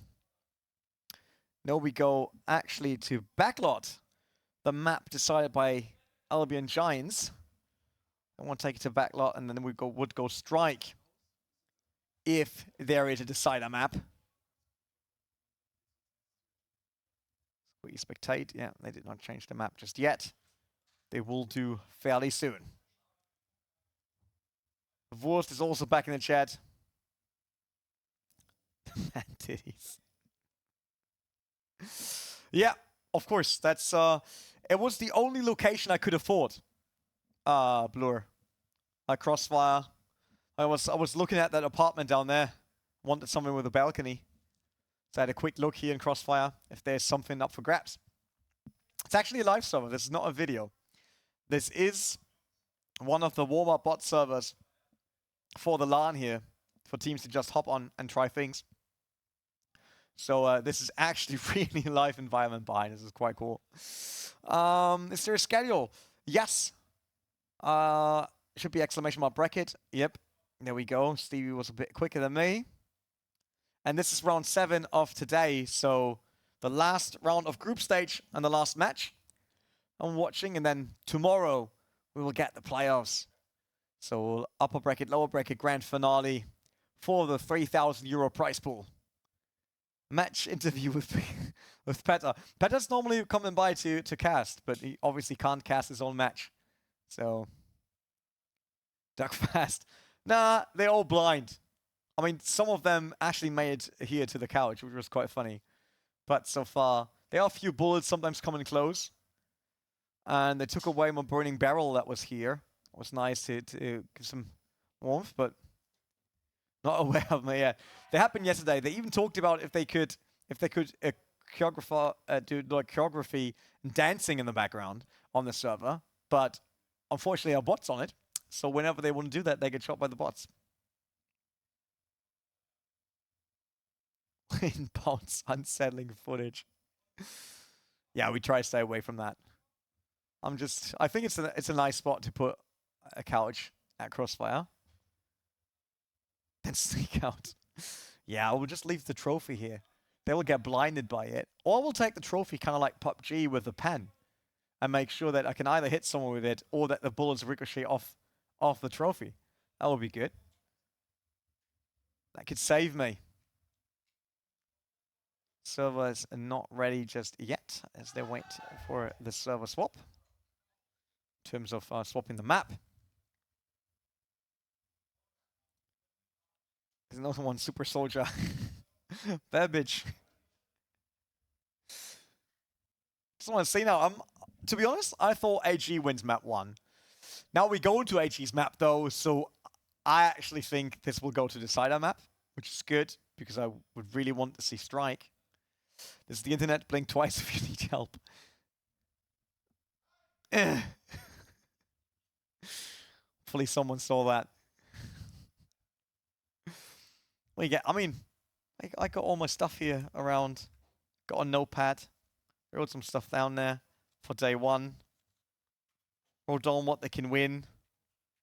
Now we go actually to Backlot. The map decided by Albion Giants. I want to take it to Backlot, and then we would go strike if there is a decider map. We spectate. Yeah, they did not change the map just yet. They will do fairly soon. Wurst is also back in the chat. Man titties. Yeah, of course. That's it was the only location I could afford. Blur. Crossfire. I was looking at that apartment down there. Wanted something with a balcony. So I had a quick look here in Crossfire if there's something up for grabs. It's actually a live server. This is not a video. This is one of the warm-up bot servers for the LAN here, for teams to just hop on and try things. So this is actually really a live environment behind. This is quite cool. Is there a schedule? Yes. Should be exclamation mark bracket. Yep. There we go. Stevie was a bit quicker than me. And this is round 7 of today. So the last round of group stage and the last match I'm watching. And then tomorrow we will get the playoffs. So upper bracket, lower bracket, grand finale for the €3,000 prize pool. Match interview with Petter. Petter's normally coming by to cast, but he obviously can't cast his own match. So, duck fast. Nah, they're all blind. I mean, some of them actually made it here to the couch, which was quite funny. But so far, there are a few bullets sometimes coming close. And they took away my burning barrel that was here. It was nice to give some warmth, but not aware of me yet. They happened yesterday. They even talked about if they could choreographer do like choreography and dancing in the background on the server. But unfortunately, our bots on it. So whenever they want to do that, they get shot by the bots. Inbounds unsettling footage. Yeah, we try to stay away from that. I think it's a nice spot to put a couch at Crossfire. Then sneak out. Yeah, we'll just leave the trophy here. They will get blinded by it. Or we'll take the trophy kind of like PUBG with the pen. And make sure that I can either hit someone with it or that the bullets ricochet off the trophy. That would be good. That could save me. server is not ready just yet, as they wait for the server swap. In terms of swapping the map. There's another one, Super Soldier. Bad bitch. Just want to say now, to be honest, I thought AG wins map 1. Now we go into AG's map though, so I actually think this will go to the Cider map, which is good, because I would really want to see Strike. This is the internet, blink twice if you need help. Hopefully someone saw that. What do you get? I mean, I got all my stuff here around. Got a notepad. Wrote some stuff down there for day 1. Wrote down what they can win.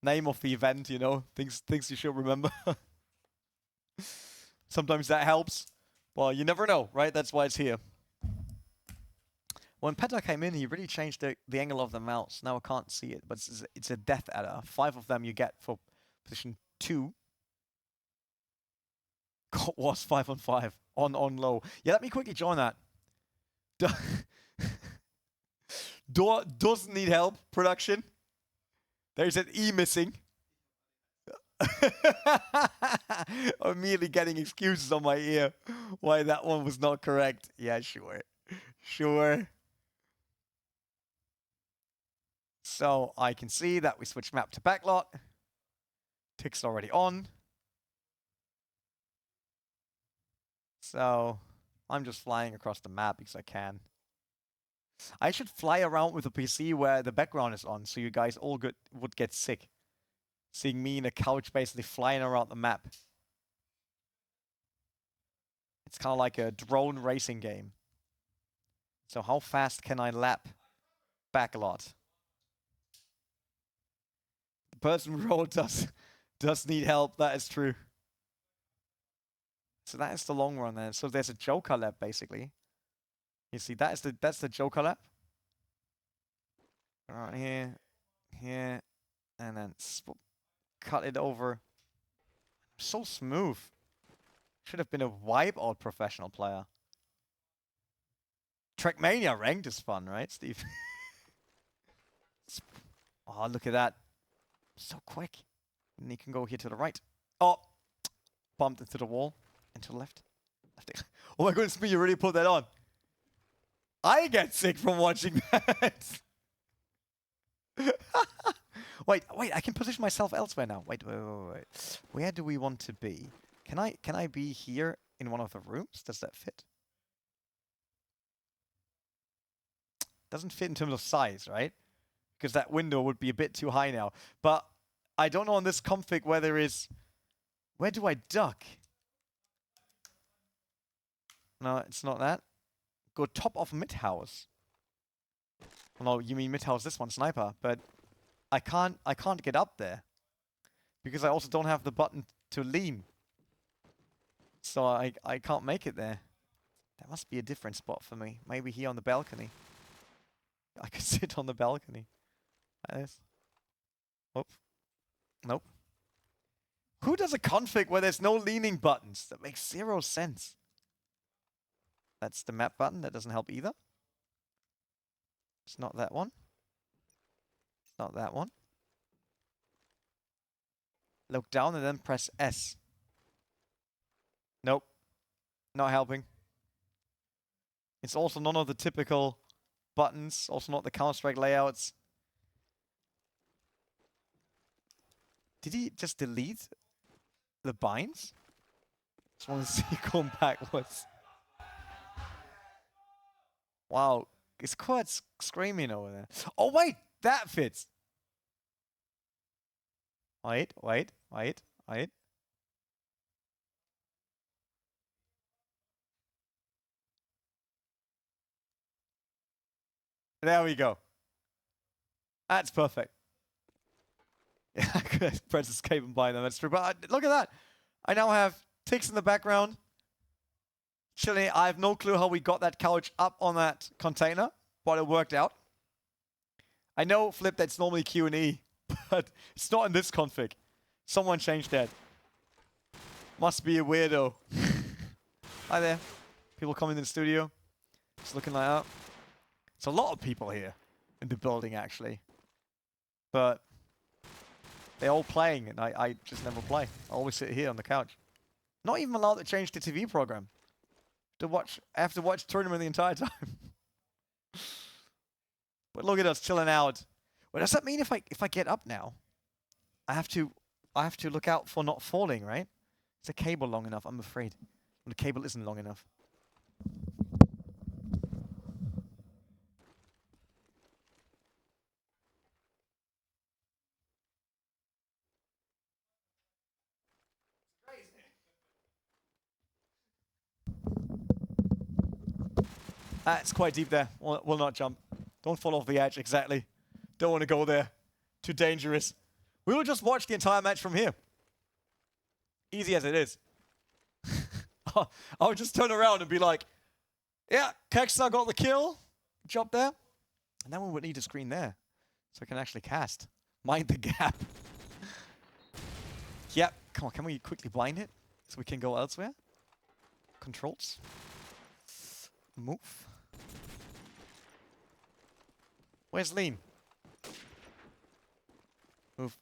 Name of the event, you know, things you should remember. Sometimes that helps. Well, you never know, right? That's why it's here. When Peta came in, he really changed the angle of the mouse. Now I can't see it, but it's a death adder. 5 of them you get for position 2. God was 5 on 5. On low. Yeah, let me quickly join that. Door doesn't need help. Production. There's an E missing. I'm immediately getting excuses on my ear why that one was not correct. Yeah, sure. Sure. So I can see that we switched map to backlot. Tick's already on. So I'm just flying across the map because I can. I should fly around with a PC where the background is on, so you guys all would get sick. Seeing me in a couch basically flying around the map. It's kind of like a drone racing game. So how fast can I lap backlot? The person who wrote does need help, that is true. So that is the long run then. So there's a Joker lap basically. You see, that's the Joker lap. Right here, here, and then cut it over. So smooth. Should have been a wipeout professional player. Trackmania ranked is fun, right, Steve? Oh, look at that. So quick. And you can go here to the right. Oh, bumped into the wall. And to the left. Oh my goodness me, you really put that on. I get sick from watching that. Wait, I can position myself elsewhere now. Wait. Where do we want to be? Can I be here in one of the rooms? Does that fit? Doesn't fit in terms of size, right? Because that window would be a bit too high now. But I don't know on this config where there is... Where do I duck? No, it's not that. Go top of mid-house. No, you mean mid-house this one, sniper. But I can't get up there. Because I also don't have the button to lean. So I can't make it there. There must be a different spot for me. Maybe here on the balcony. I could sit on the balcony. Like this. Oh. Nope. Who does a config where there's no leaning buttons? That makes 0 sense. That's the map button. That doesn't help either. It's not that one. It's not that one. Look down and then press S. Nope. Not helping. It's also none of the typical buttons. Also not the Counter-Strike layouts. Did he just delete the binds? Just want to see going backwards. Wow. It's quite screaming over there. Oh, wait! That fits! Wait. There we go. That's perfect. Yeah, I could press escape and buy them, that's true. But look at that! I now have ticks in the background. Chilling. I have no clue how we got that couch up on that container, but it worked out. I know, Flip, that's normally Q&E, but it's not in this config. Someone changed that. Must be a weirdo. Hi there. People coming in the studio. It's looking like that. It's a lot of people here in the building, actually. But they're all playing, and I just never play. I always sit here on the couch. Not even allowed to change the TV program. I have to watch the tournament the entire time. But look at us chilling out. Well, does that mean if I get up now, I have to look out for not falling, right? Is the cable long enough? I'm afraid. Well, the cable isn't long enough. It's quite deep there. We'll not jump. Don't fall off the edge, exactly. Don't want to go there. Too dangerous. We will just watch the entire match from here. Easy as it is. I'll just turn around and be like, yeah, Kekstar got the kill. Jump there. And then we would need a screen there. So I can actually cast. Mind the gap. Yep. Come on, can we quickly blind it? So we can go elsewhere? Controls. Move. Where's Lean? Move.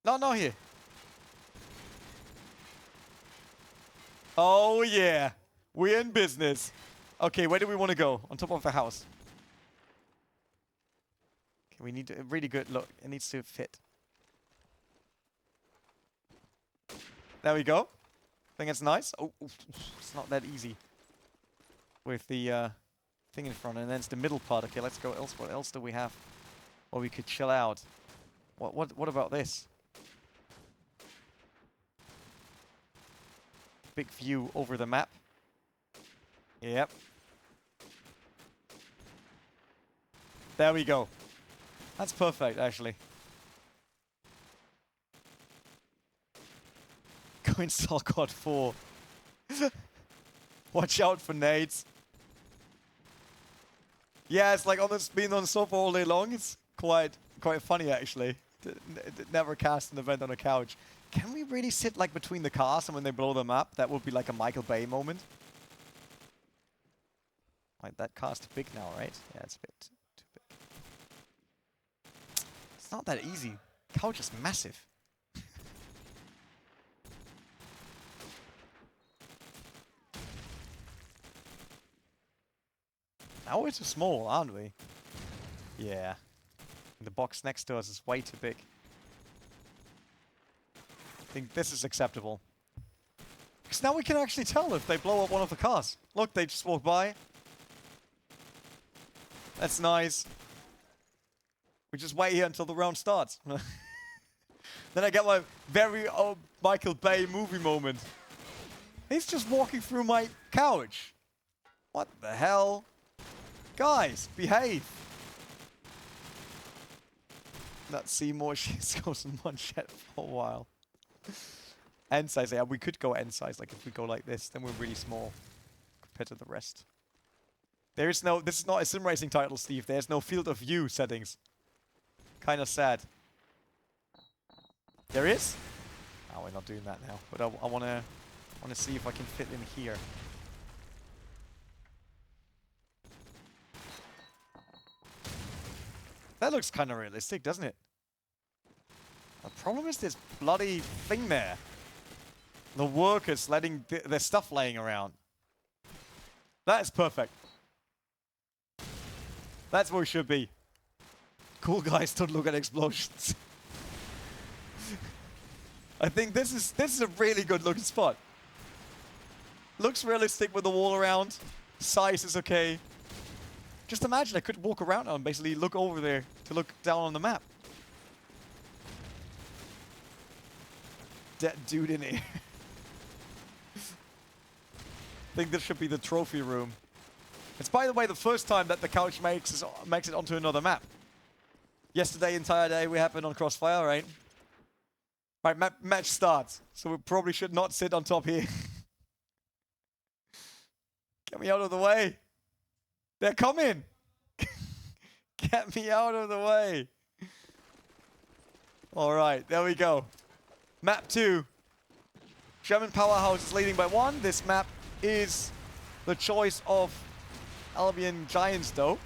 No, here. Oh, yeah. We're in business. Okay, where do we want to go? On top of the house. Okay, we need a really good look. It needs to fit. There we go. Think it's nice. Oh, it's not that easy. With the thing in front, and then it's the middle part. Okay, let's go else. What else do we have? Or we could chill out. What about this? Big view over the map. Yep. There we go. That's perfect, actually. Go install CoD4. Watch out for nades. Yeah, it's like being on the sofa all day long. It's quite funny, actually. Never cast an event on a couch. Can we really sit like between the cars and when they blow them up? That would be like a Michael Bay moment. Like that car's too big now, right? Yeah, it's a bit too big. It's not that easy. Couch is massive. Now we're too small, aren't we? Yeah. And the box next to us is way too big. I think this is acceptable. Because now we can actually tell if they blow up one of the cars. Look, they just walk by. That's nice. We just wait here until the round starts. Then I get my very old Michael Bay movie moment. He's just walking through my couch. What the hell? Guys, behave. That Seymour she's goes in one shed for a while. End size, yeah, we could go end size. Like if we go like this, then we're really small compared to the rest. There is no, this is not a sim racing title, Steve. There's no field of view settings. Kind of sad. There is? Oh, we're not doing that now. But I wanna see if I can fit in here. That looks kind of realistic, doesn't it? The problem is this bloody thing there. The workers letting their stuff laying around. That is perfect. That's where we should be. Cool guys don't look at explosions. I think this is a really good looking spot. Looks realistic with the wall around. Size is okay. Just imagine I could walk around and basically look over there to look down on the map. That dude in here. I think this should be the trophy room. It's, by the way, the first time that the couch makes it onto another map. Yesterday, entire day, we happened on Crossfire, right? Right, match starts. So we probably should not sit on top here. Get me out of the way. They're coming. Get me out of the way. All right, there we go. Map 2. German Powerhouse is leading by 1. This map is the choice of Albion Giants, though.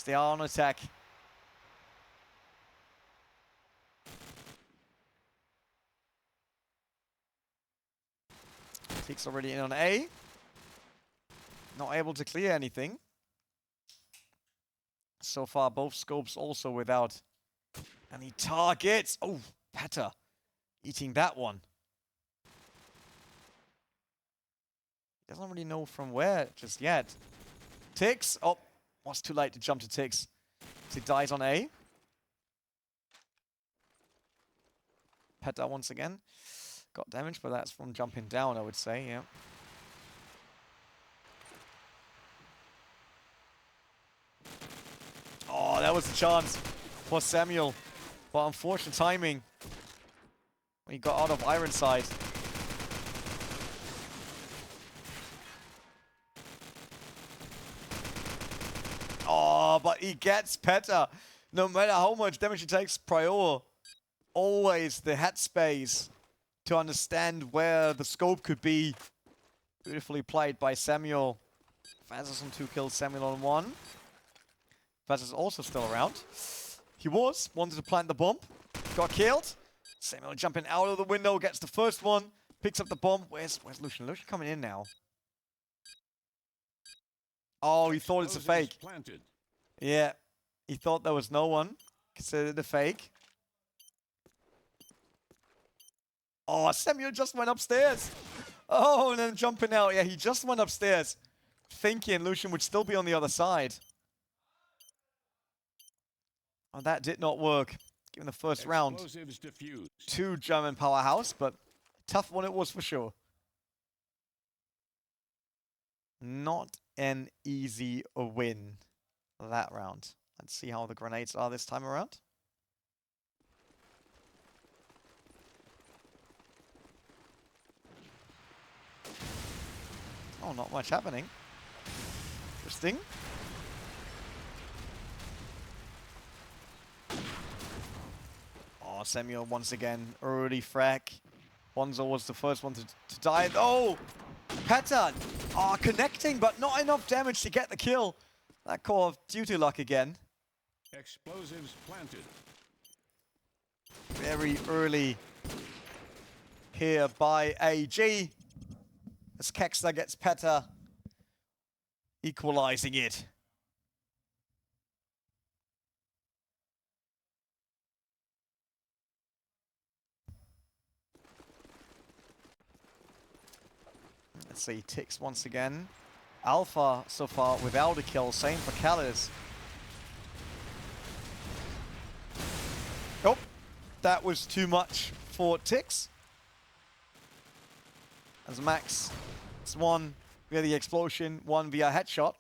They are on attack. Tick's already in on A. Not able to clear anything. So far, both scopes also without any targets. Oh, Peta eating that one. Doesn't really know from where just yet. Tix. Oh, was too late to jump to Tix. He dies on A. Peta once again. Got damage, but that's from jumping down, I would say, yeah. Oh, that was a chance for Samuel. But unfortunate timing when he got out of Ironside. Oh, but he gets Peta. No matter how much damage he takes, Prior, always the headspace to understand where the scope could be. Beautifully played by Samuel. Vazos on 2 kills, Samuel on 1. Vazos also still around. He wanted to plant the bomb. Got killed. Samuel jumping out of the window, gets the first one. Picks up the bomb. Where's Lucian? Lucian coming in now. Oh, he thought it's a fake. Planted. Yeah, he thought there was no one. Considered it a fake. Oh, Samuel just went upstairs. Oh, and then jumping out. Yeah, he just went upstairs, thinking Lucian would still be on the other side. Oh, that did not work. Given the first round to German Powerhouse, but tough one it was for sure. Not an easy win that round. Let's see how the grenades are this time around. Oh, not much happening. Interesting. Oh, Samuel once again, early frag. Bonzo was the first one to die. Oh! Peta! Oh, connecting, but not enough damage to get the kill. That Call of Duty luck again. Explosives planted. Very early here by AG. As Kexler gets Peta, equalizing it. Let's see, Tix once again. Alpha so far without a kill, same for Callis. Oh, that was too much for Tix. As Max, it's 1 via the explosion, 1 via headshot.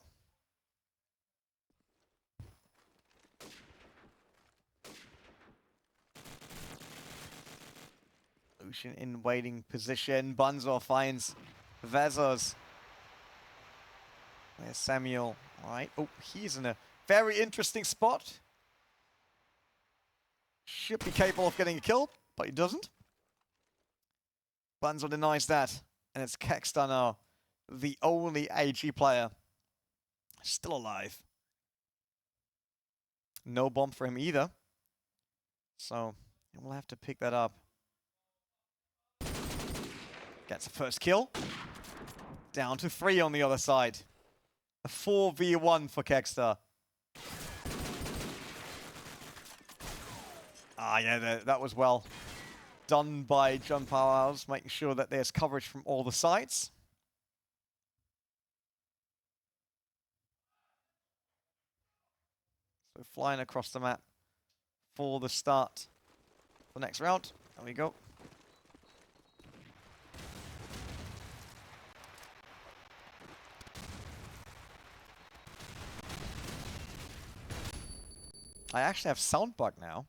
Lucian in waiting position. Bunzor finds Vezos. There's Samuel. All right. Oh, he's in a very interesting spot. Should be capable of getting a kill, but he doesn't. Bunzor denies that. And it's Kexter now, the only AG player still alive. No bomb for him either. So we'll have to pick that up. Gets the first kill. Down to 3 on the other side. A 4v1 for Kexter. Ah, yeah, that was well done by John Powerhouse, making sure that there's coverage from all the sides. So flying across the map for the start. The next round. There we go. I actually have sound bug now.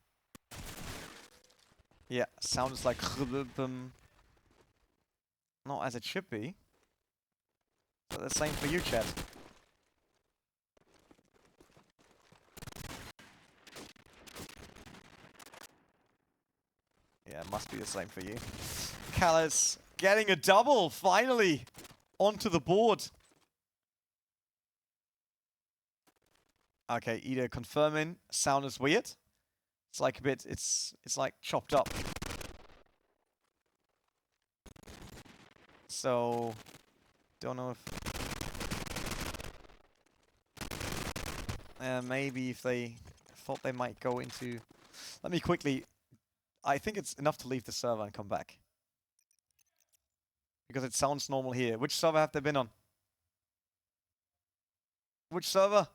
Yeah, sound is like not as it should be. But the same for you, chat. Yeah, it must be the same for you. Callus getting a double, finally, onto the board. Okay, Ida confirming. Sound is weird. It's like a bit, it's like chopped up. So, don't know if... maybe if they thought they might go into... Let me quickly... I think it's enough to leave the server and come back. Because it sounds normal here. Which server have they been on? Which server?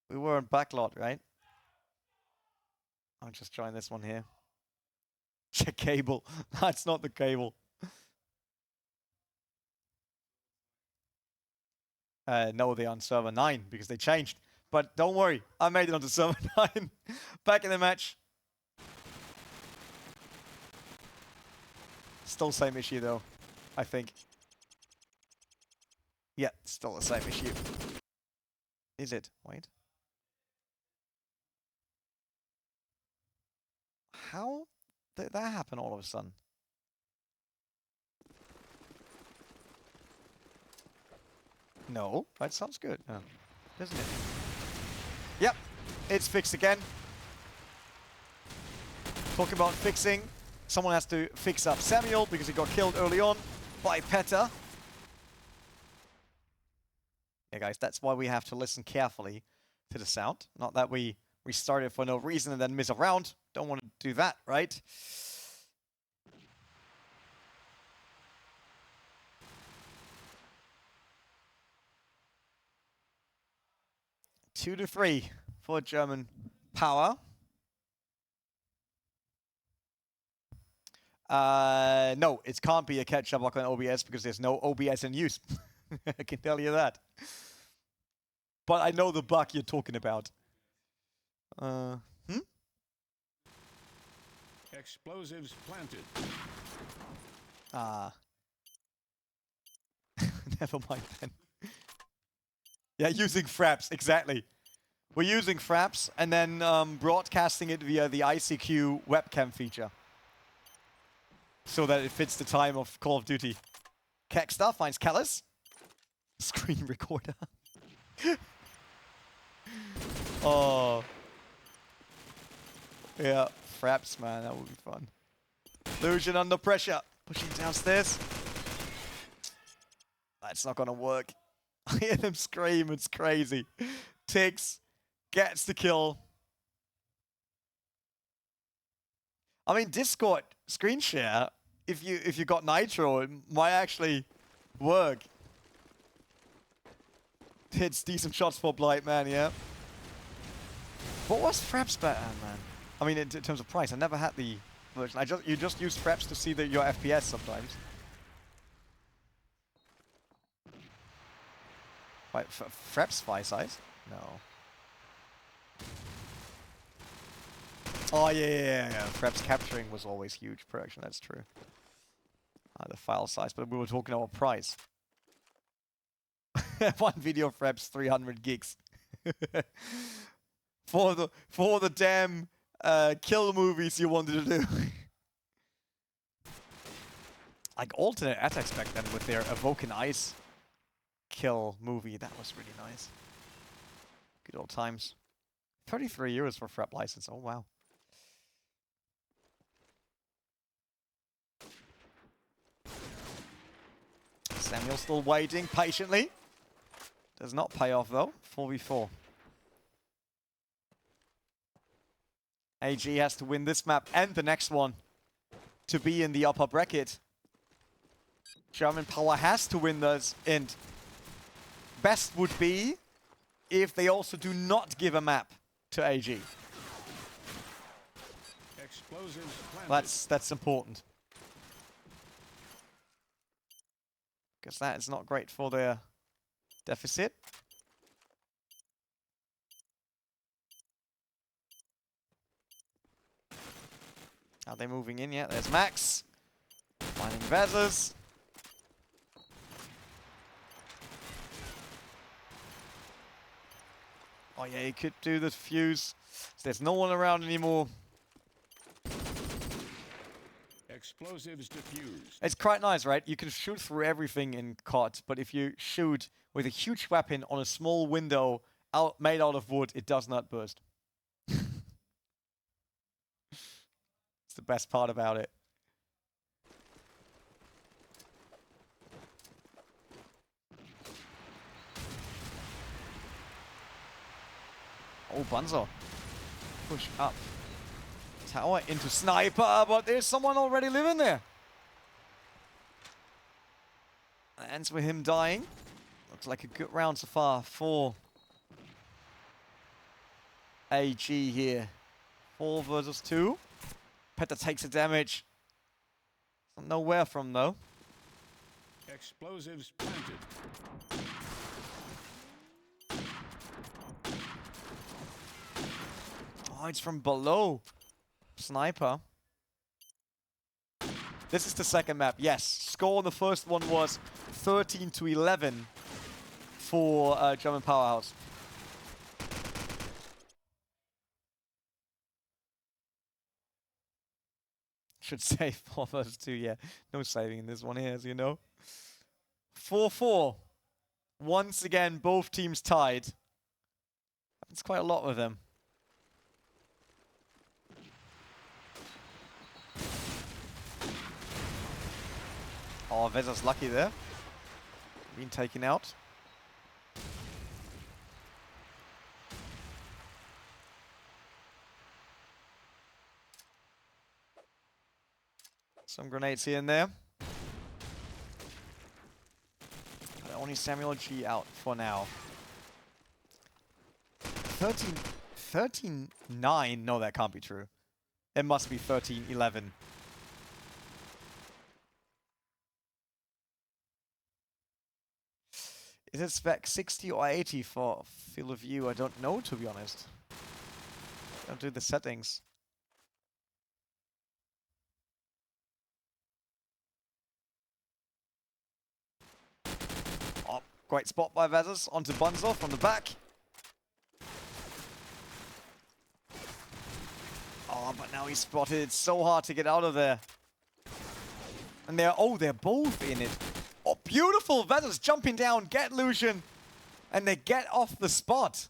We were on backlot, right? I'll just join this one here. Check cable. That's not the cable. No, they're on server 9 because they changed. But don't worry, I made it onto server 9. Back in the match. Still same issue though, I think. Yeah, still the same issue. Is it? Wait. How did that happen all of a sudden? No, that sounds good. Oh, doesn't it? Yep, it's fixed again. Talking about fixing, someone has to fix up Samuel because he got killed early on by Peta. Yeah, guys, that's why we have to listen carefully to the sound. Not that we restart it for no reason and then miss a round. Don't want to do that, right? Two to 3 for German power. No, it can't be a catch-up lock on OBS because there's no OBS in use. I can tell you that. But I know the bug you're talking about. Explosives planted. Never mind then. Yeah, using fraps, exactly. We're using fraps and then broadcasting it via the ICQ webcam feature. So that it fits the time of Call of Duty. Kekstar finds Callus. Screen recorder. Oh. Yeah, fraps, man, that would be fun. Illusion under pressure. Pushing downstairs. That's not gonna work. I hear them scream, it's crazy. Tiggs gets the kill. I mean, Discord screen share, if you got Nitro, it might actually work. Hits decent shots for Blight, man, yeah. What was Fraps better, man? I mean, in terms of price, I never had the version. You just use Fraps to see your FPS sometimes. Wait, Fraps Firesight? No. Oh, yeah. Fraps capturing was always huge production, that's true. The file size, but we were talking about price. One video Fraps 300 gigs. for the damn kill movies you wanted to do. Like alternate attacks back then with their Evoking Ice kill movie, that was really nice. Good old times. 33 euros for Frap license, oh wow. Samuel still waiting patiently. Does not pay off though, 4v4. AG has to win this map and the next one to be in the upper bracket. German Power has to win those, and best would be if they also do not give a map to AG. Explosives planted. That's important. Because that is not great for their deficit. Are they moving in yet? There's Max. Finding Vezers. Oh Oh yeah, he could do the fuse. There's no one around anymore. Explosives diffused. It's quite nice, right? You can shoot through everything in CoD, but if you shoot with a huge weapon on a small window made out of wood, it does not burst. It's the best part about it. Oh, Bunzo. Push up. Tower into sniper, but there's someone already living there. Ends with him dying. Looks like a good round so far for AG here. 4 versus 2. Petter takes the damage. Nowhere from though. Explosives planted. Oh, it's from below. Sniper. This is the second map. Yes, score on the first one was 13-11 for German Powerhouse. Should say 4 versus 2, yeah. No saving in this one here, as you know. 4-4. Once again, both teams tied. Happens quite a lot with them. Oh, Veza's lucky there. Being taken out. Some grenades here and there. But only Samuel G out for now. 13-9? No, that can't be true. It must be 13-11. Is it spec 60 or 80 for field of view? I don't know, to be honest. Don't do the settings. Oh, great spot by Vezas onto Bunzo from the back. Oh, but now he's spotted. It's so hard to get out of there. And they're both in it. Oh, beautiful! Vezas jumping down, get Lucian, and they get off the spot.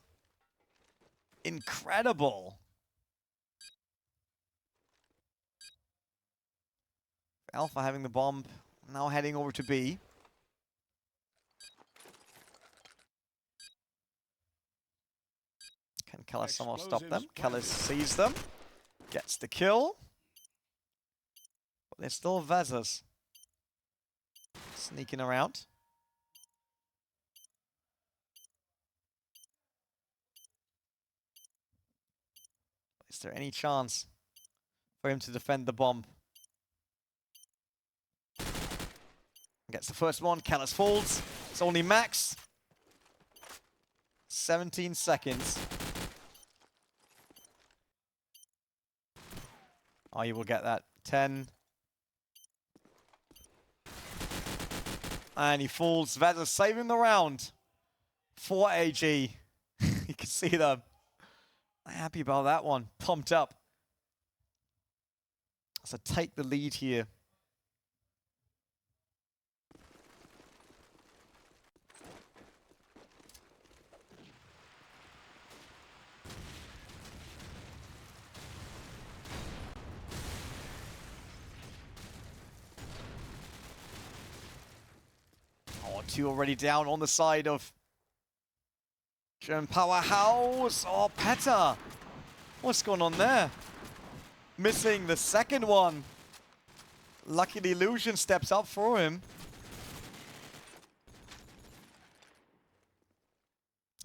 Incredible. Alpha having the bomb, now heading over to B. Can Kellis somehow stop them? Kellis sees them, gets the kill. But there's still Vezas sneaking around. Is there any chance for him to defend the bomb? Gets the first one, Kellis falls. It's only Max. 17 seconds. Oh, you will get that. 10. And he falls. Vezas saving the round for AG. You can see them. Happy about that one. Pumped up. So take the lead here. Oh, 2 already down on the side of German Powerhouse. Oh, Petter. What's going on there? Missing the second one. Luckily, Lucian steps up for him.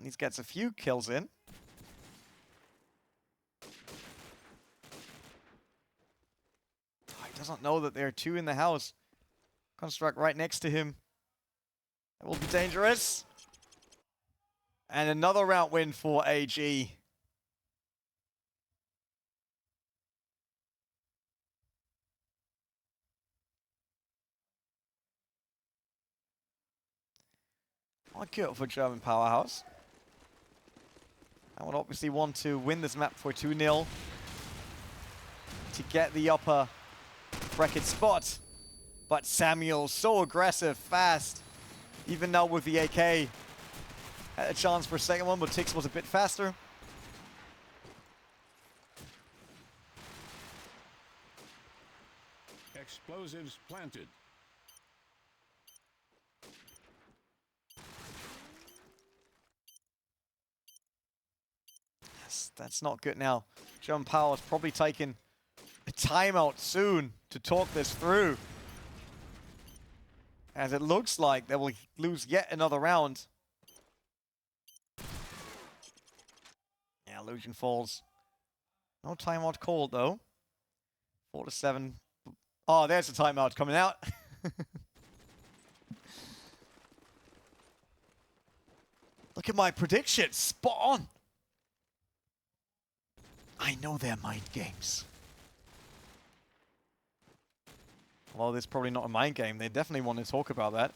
He gets a few kills in. Oh, he doesn't know that there are 2 in the house. Construct right next to him. That will be dangerous. And another round win for AG. Not good for German Powerhouse. I would obviously want to win this map for 2-0 to get the upper bracket spot. But Samuel, so aggressive, fast. Even now with the AK, had a chance for a second one, but Tix was a bit faster. Explosives planted. That's not good now. John Powell's probably taking a timeout soon to talk this through. As it looks like they will lose yet another round. Yeah, Illusion falls. No timeout called though. 4-7. Oh, there's a timeout coming out. Look at my prediction. Spot on. I know they're mind games. Well, this is probably not a mind game. They definitely want to talk about that.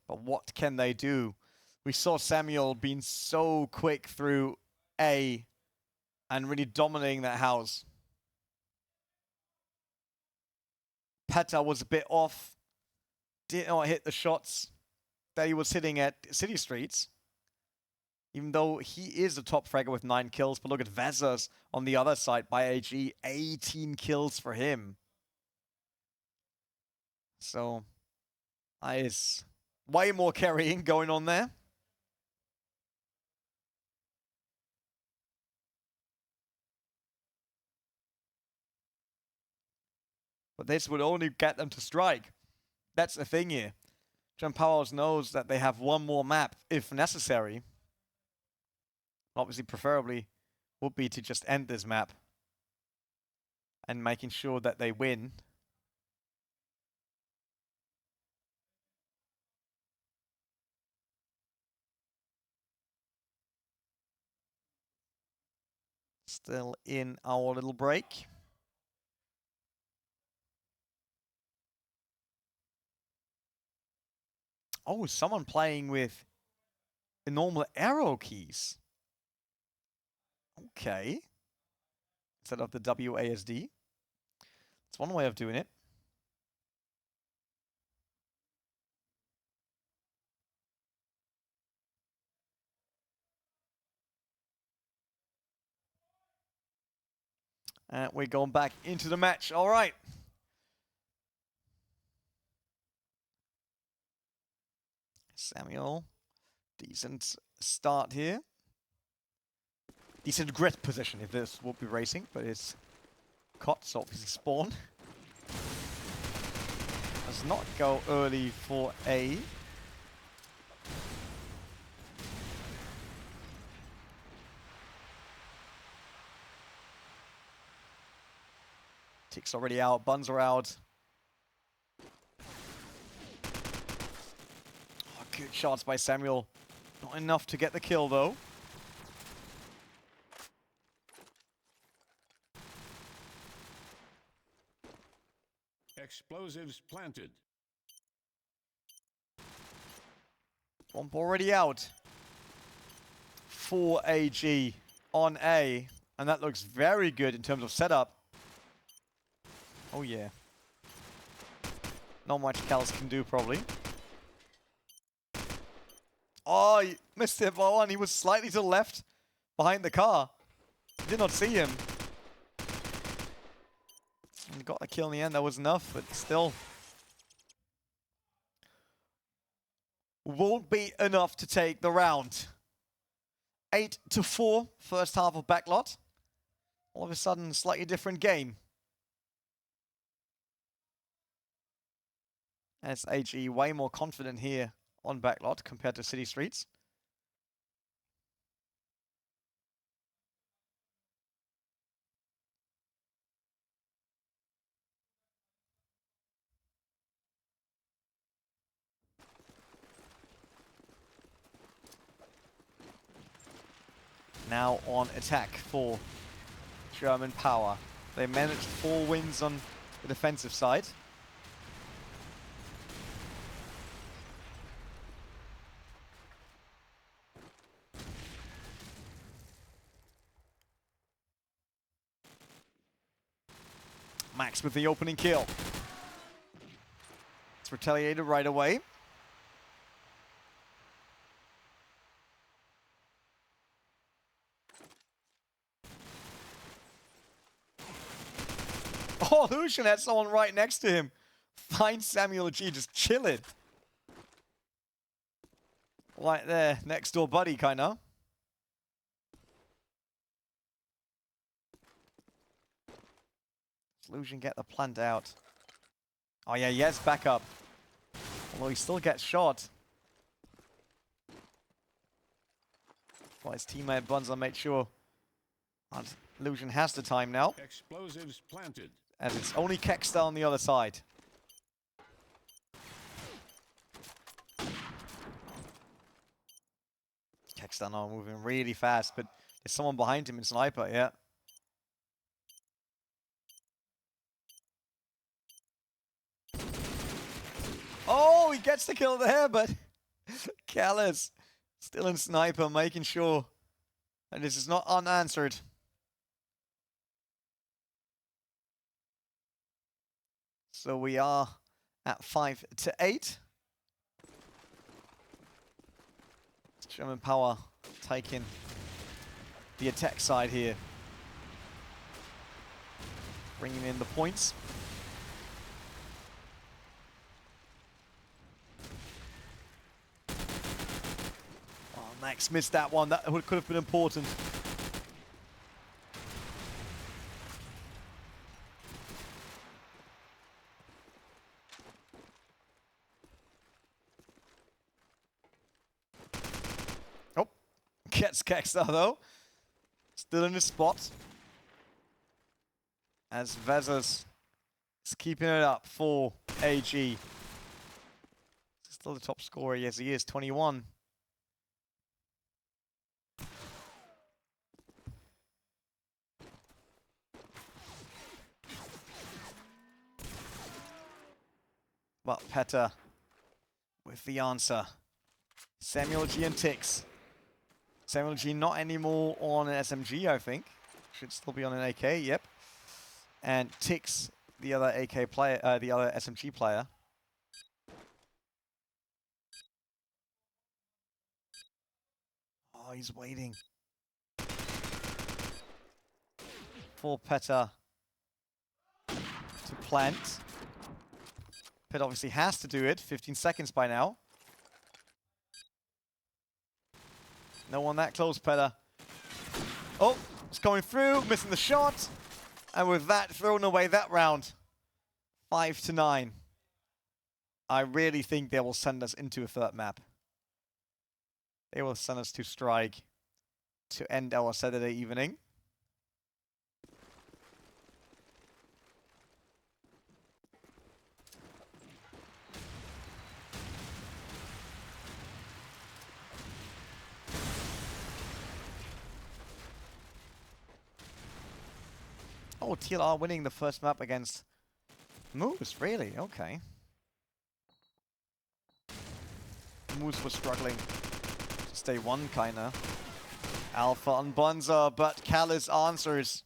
But what can they do? We saw Samuel being so quick through A and really dominating that house. Peta was a bit off. Did not hit the shots that he was hitting at City Streets. Even though he is the top fragger with 9 kills. But look at Vezas on the other side by AG. 18 kills for him. So, is way more carrying going on there. But this would only get them to strike. That's the thing here. John Powers knows that they have one more map if necessary. Obviously, preferably would be to just end this map and making sure that they win. Still in our little break. Oh, someone playing with the normal arrow keys. Okay. Instead of the WASD. It's one way of doing it. And we're going back into the match. All right. Samuel. Decent start here. Decent grit position if this would be racing, but it's CoD4 obviously spawn. Does not go early for A. Tick's already out, buns are out. Oh, good shots by Samuel. Not enough to get the kill though. Explosives planted. Bomb already out. 4 AG on A. And that looks very good in terms of setup. Oh yeah. Not much Callus can do probably. Oh, he missed it by one. He was slightly to the left behind the car. Did not see him. And got the kill in the end. That was enough, but still. Won't be enough to take the round. 8-4, first half of backlot. All of a sudden, slightly different game. As AG way more confident here on backlot compared to City Streets. Now on attack for German Power. They managed 4 wins on the defensive side. Max with the opening kill. It's retaliated right away. Oh, Lucian had someone right next to him. Finds Samuel G just chilling. Right there, next door buddy, kinda. Does Lucian get the plant out? Oh yeah, yes, back up. Although he still gets shot. Well, his teammate Bunzer made sure Lucian has the time now. Explosives planted. As it's only Kexter on the other side. Kexter now moving really fast, but there's someone behind him in sniper, yeah. Oh, he gets the kill there, but Callis still in sniper, making sure that this is not unanswered. So we are at 5-8. German Power taking the attack side here. Bringing in the points. Oh, Max missed that one. That could have been important. Oh, gets Kexter though. Still in his spot. As Vezas is keeping it up for AG. Still the top scorer, yes he is, 21. But Peta with the answer. Samuel G and Tix. Samuel G not anymore on an SMG, I think. Should still be on an AK, yep. And Tix, the other AK player, the other SMG player. Oh, he's waiting for Peta to plant. Peta obviously has to do it. 15 seconds by now. No one that close, Peta. Oh, it's going through, missing the shot. And with that, throwing away that round. 5-9. I really think they will send us into a third map. They will send us to Strike to end our Saturday evening. Oh, TLR winning the first map against Moose, really? Okay. Moose was struggling to stay one, kinda. Alpha on Bunzer, but Callis answers.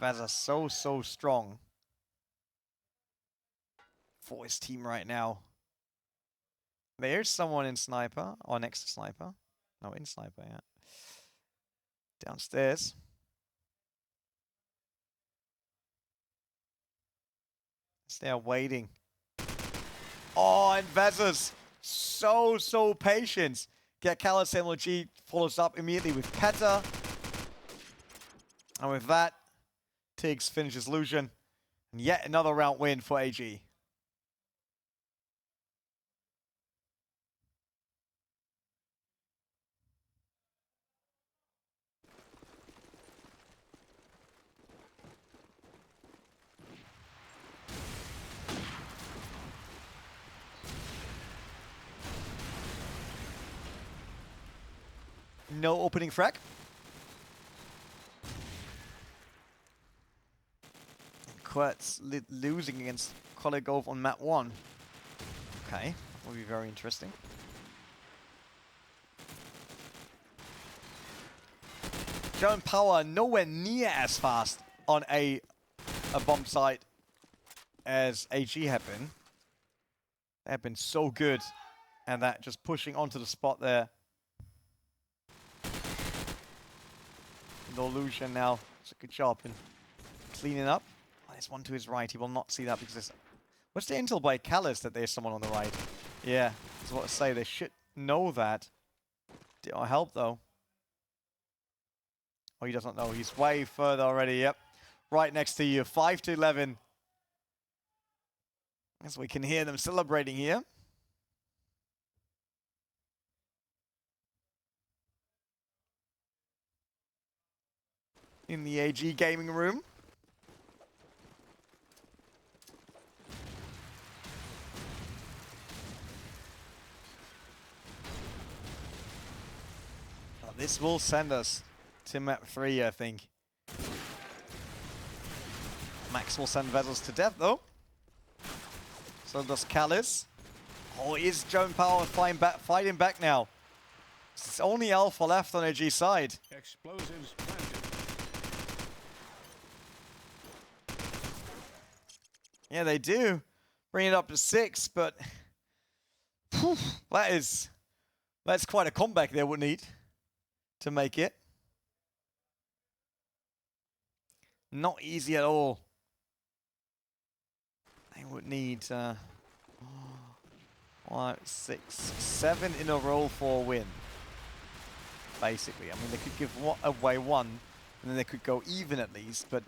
Vaz are so strong for his team right now. There's someone in sniper, or next to sniper. No, in sniper, yeah. Downstairs. They're waiting. Oh, and Vezas, so patient. Get Callis MLG follows up immediately with Peta. And with that, Tiggs finishes Lucian. And yet another round win for AG. No opening frag. Quert's losing against Kolegov on map 1. Okay, will be very interesting. Joe and Power nowhere near as fast on a bomb site as AG have been. They have been so good, and that just pushing onto the spot there. No illusion now. It's a good job in cleaning up. Oh, there's one to his right. He will not see that because there's... What's the intel by Callus that there's someone on the right? Yeah, that's what I say. They should know that. Did not help though. Oh, he doesn't know. He's way further already. Yep. Right next to you. 5 to 11. As we can hear them celebrating here. In the AG gaming room. Oh, this will send us to map 3, I think. Max will send Vezels to death, though. So does Callus. Oh, is Joan Power fighting back now? It's only Alpha left on AG side. Explosives planted. Yeah, they do. Bring it up to 6, but... Whew, that's quite a comeback they would need to make it. Not easy at all. They would need 5, 6, 7 in a row for a win. Basically, I mean, they could give away 1, and then they could go even at least, but...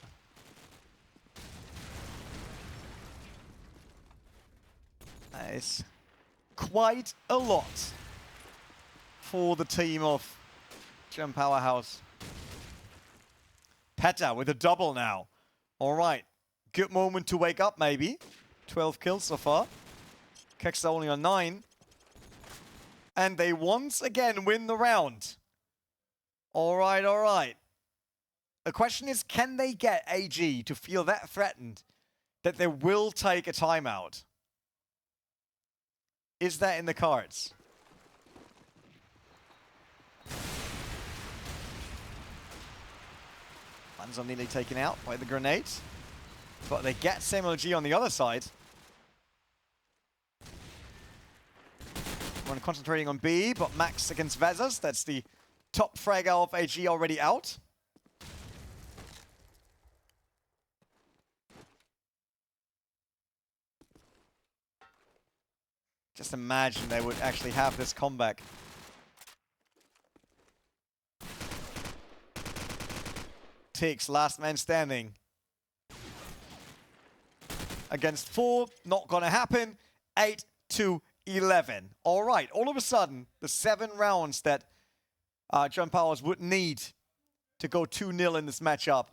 That is quite a lot for the team of Gem Powerhouse. Peta with a double now. All right. Good moment to wake up, maybe. 12 kills so far. Kexa only on 9. And they once again win the round. All right, all right. The question is, can they get AG to feel that threatened that they will take a timeout? Is that in the cards? Lands are nearly taken out by the grenade. But they get SMLG on the other side. One concentrating on B, but Max against Vezas. That's the top frag of AG already out. Just imagine they would actually have this comeback. Tix, last man standing. Against 4, not gonna happen. 8 to 11. All right, all of a sudden, the 7 rounds that John Powers would need to go 2-0 in this matchup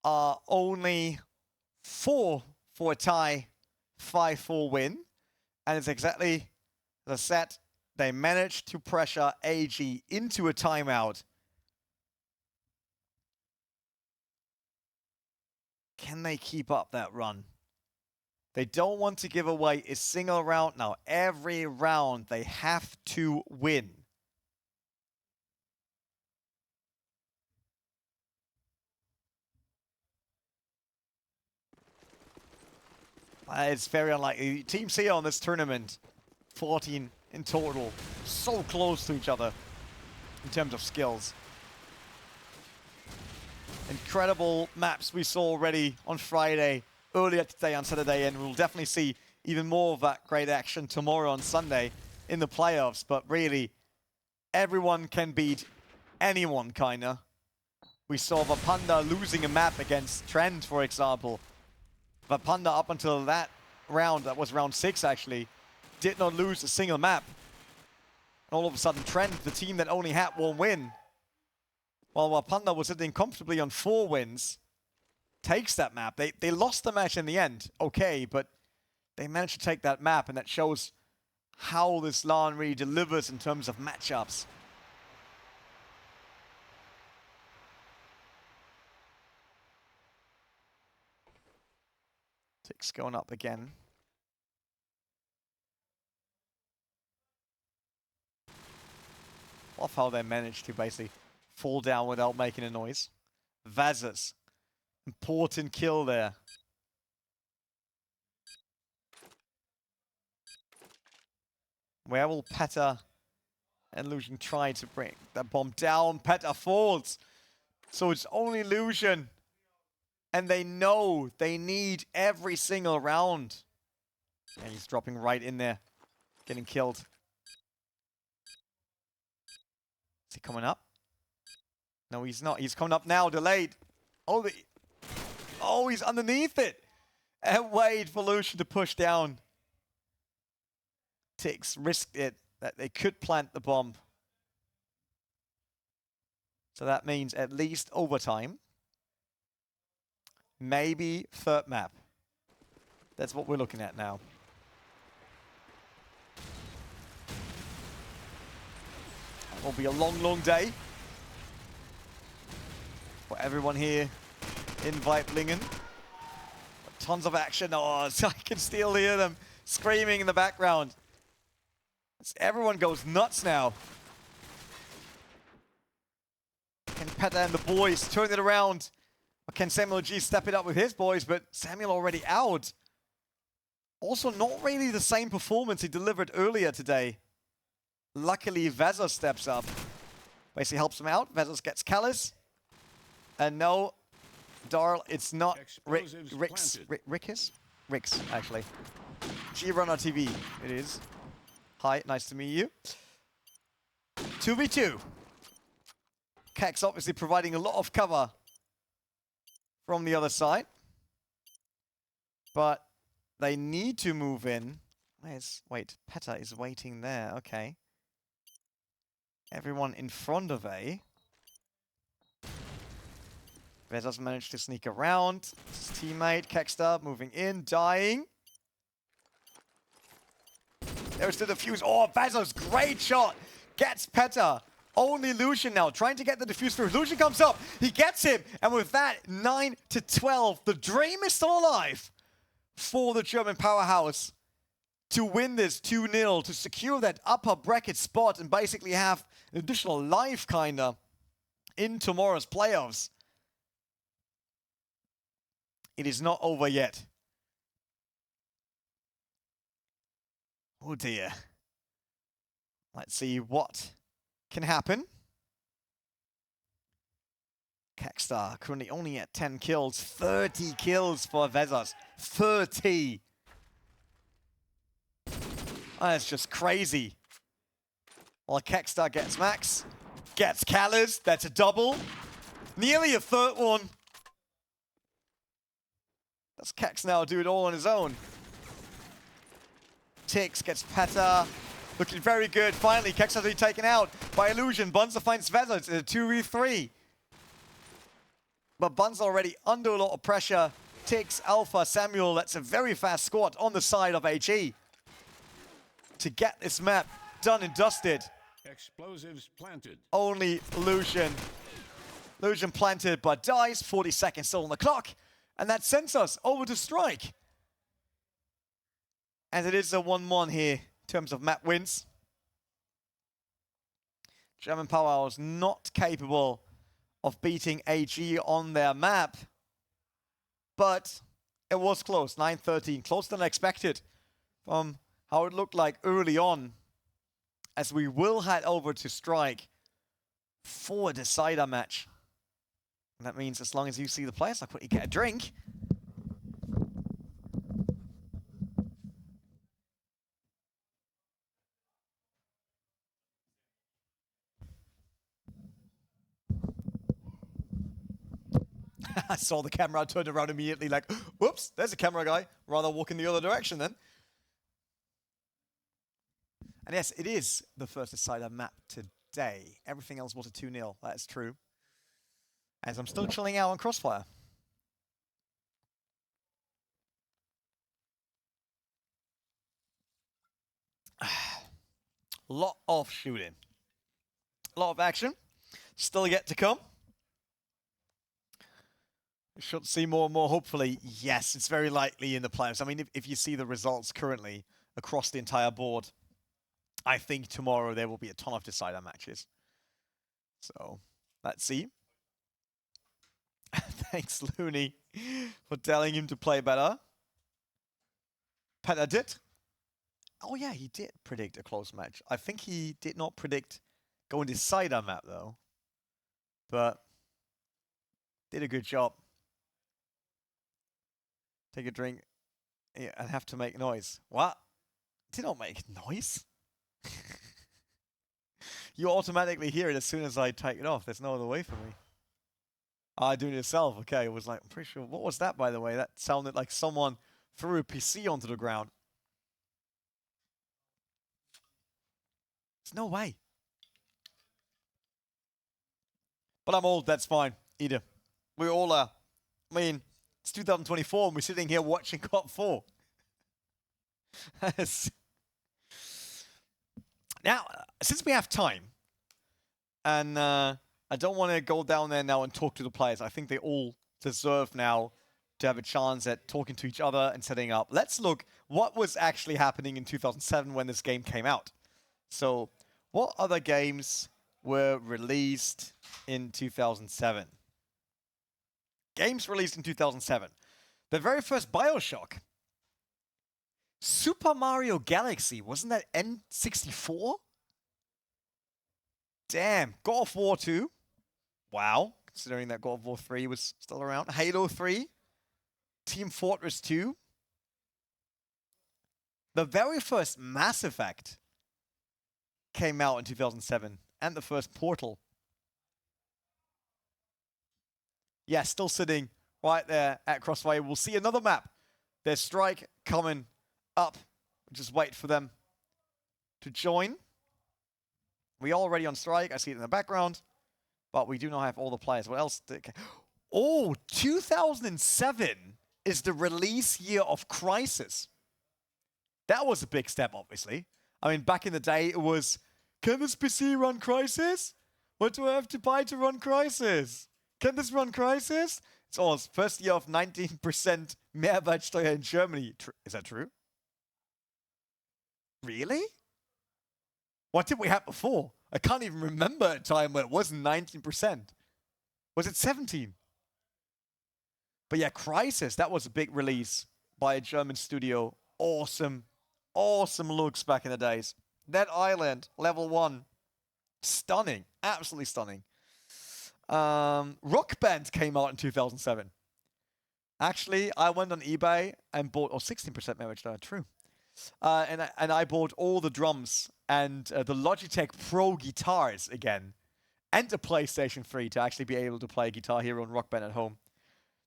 are only 4 for a tie, 5-4 win. And it's exactly the set. They managed to pressure AG into a timeout. Can they keep up that run? They don't want to give away a single round now. Every round they have to win. It's very unlikely. Team C on this tournament, 14 in total. So close to each other in terms of skills. Incredible maps we saw already on Friday, earlier today on Saturday, and we'll definitely see even more of that great action tomorrow on Sunday in the playoffs. But really, everyone can beat anyone, kinda. We saw Vapanda losing a map against Trent, for example. Vapanda, up until that round, that was round 6 actually, did not lose a single map. And all of a sudden, Trent, the team that only had 1 win, while Vapanda was sitting comfortably on 4 wins, takes that map. They lost the match in the end, okay, but they managed to take that map, and that shows how this LAN really delivers in terms of matchups. Tix going up again. Love how they managed to basically fall down without making a noise. Vazas. Important kill there. Where will Peta and Lucian try to bring that bomb down? Peta falls. So it's only Lucian. And they know they need every single round. And he's dropping right in there. Getting killed. Is he coming up? No, he's not. He's coming up now, delayed. Oh, he's underneath it. And wait for Lucian to push down. Tix risked it that they could plant the bomb. So that means at least overtime. Maybe third map. That's what we're looking at now. It will be a long, long day for everyone here in Weiblingen. Tons of action. Oh, so I can still hear them screaming in the background. Everyone goes nuts now. Can Peta and the boys turn it around? Or can Samuel G step it up with his boys? But Samuel already out. Also, not really the same performance he delivered earlier today. Luckily, Vezos steps up. Basically helps him out. Vezos gets Callus. And no, Darl, it's not Rix, actually. G-Runner TV, it is. Hi, nice to meet you. 2v2. Kex obviously providing a lot of cover from the other side. But they need to move in. Wait, Peta is waiting there. Okay. Everyone in front of A. Vezos managed to sneak around. His teammate, Kexter, moving in, dying. There's the defuse. Oh, Vezos, great shot. Gets Peta. Only Lucian now, trying to get the defuse through. Lucian comes up. He gets him. And with that, 9-12. The dream is still alive for the German Powerhouse to win this 2-0, to secure that upper bracket spot and basically have an additional life, kinda, in tomorrow's playoffs. It is not over yet. Oh dear. Let's see what can happen. Kekstar currently only at 10 kills. 30 kills for Vezos. 30. That's just crazy. Well, Kekstar gets Max. Gets Callus. That's a double. Nearly a third one. Does Kex now do it all on his own? Tix gets Peta. Looking very good. Finally, Kex has to be taken out by Illusion. Bunzer finds Vezos. It's a 2v3. But Bunzer already under a lot of pressure. Tix, Alpha, Samuel. That's a very fast squad on the side of HE to get this map done and dusted. Explosives planted. Only Lucian. Lucian planted but dies. 40 seconds still on the clock. And that sends us over to Strike. And it is a 1-1 here in terms of map wins. German Powerhouse not capable of beating AG on their map. But it was close. 9-13. Closer than expected from how it looked like early on. As we will head over to Strike for a decider match. And that means as long as you see the players, I'll quickly get a drink. I saw the camera, I turned around immediately like, whoops, there's a camera guy. Rather walk in the other direction then. And yes, it is the first decider map today. Everything else was a 2-0, that is true. As I'm still chilling out on Crossfire. Lot of shooting. A lot of action. Still yet to come. We should see more and more, hopefully. Yes, it's very likely in the playoffs. I mean, if you see the results currently across the entire board, I think tomorrow there will be a ton of decider matches. So, let's see. Thanks, Looney, for telling him to play better. Peta did. Oh yeah, he did predict a close match. I think he did not predict going to Cider map though. But did a good job. Take a drink and have to make noise. What? Did not make noise? You automatically hear it as soon as I take it off. There's no other way for me. I do it yourself. Okay, it was like, I'm pretty sure. What was that, by the way? That sounded like someone threw a PC onto the ground. There's no way. But I'm old, that's fine. Either. We all are. I mean, it's 2024 and we're sitting here watching CoD4. Now, since we have time, and I don't want to go down there now and talk to the players. I think they all deserve now to have a chance at talking to each other and setting up. Let's look what was actually happening in 2007 when this game came out. So, what other games were released in 2007? Games released in 2007. The very first BioShock. Super Mario Galaxy. Wasn't that N64? Damn. God of War 2. Wow. Considering that God of War 3 was still around. Halo 3. Team Fortress 2. The very first Mass Effect came out in 2007. And the first Portal. Yeah, still sitting right there at Crossfire. We'll see another map. There's Strike coming up. Just wait for them to join. We are already on Strike. I see it in the background. But we do not have all the players. What else? Oh, 2007 is the release year of Crysis. That was a big step, obviously. I mean, back in the day, it was, can this PC run Crysis? What do I have to buy to run Crysis? Can this run Crysis? It's almost first year of 19% Mehrwertsteuer in Germany. Is that true? Really? What did we have before? I can't even remember a time where it wasn't 19%. Was it 17? But yeah, Crysis, that was a big release by a German studio. Awesome. Awesome looks back in the days. That island, level 1. Stunning. Absolutely stunning. Rock Band came out in 2007. Actually, I went on eBay and bought, 16% Mehrwertsteuer, true. And I bought all the drums and the Logitech Pro guitars again. And the PlayStation 3 to actually be able to play Guitar Hero and Rock Band at home.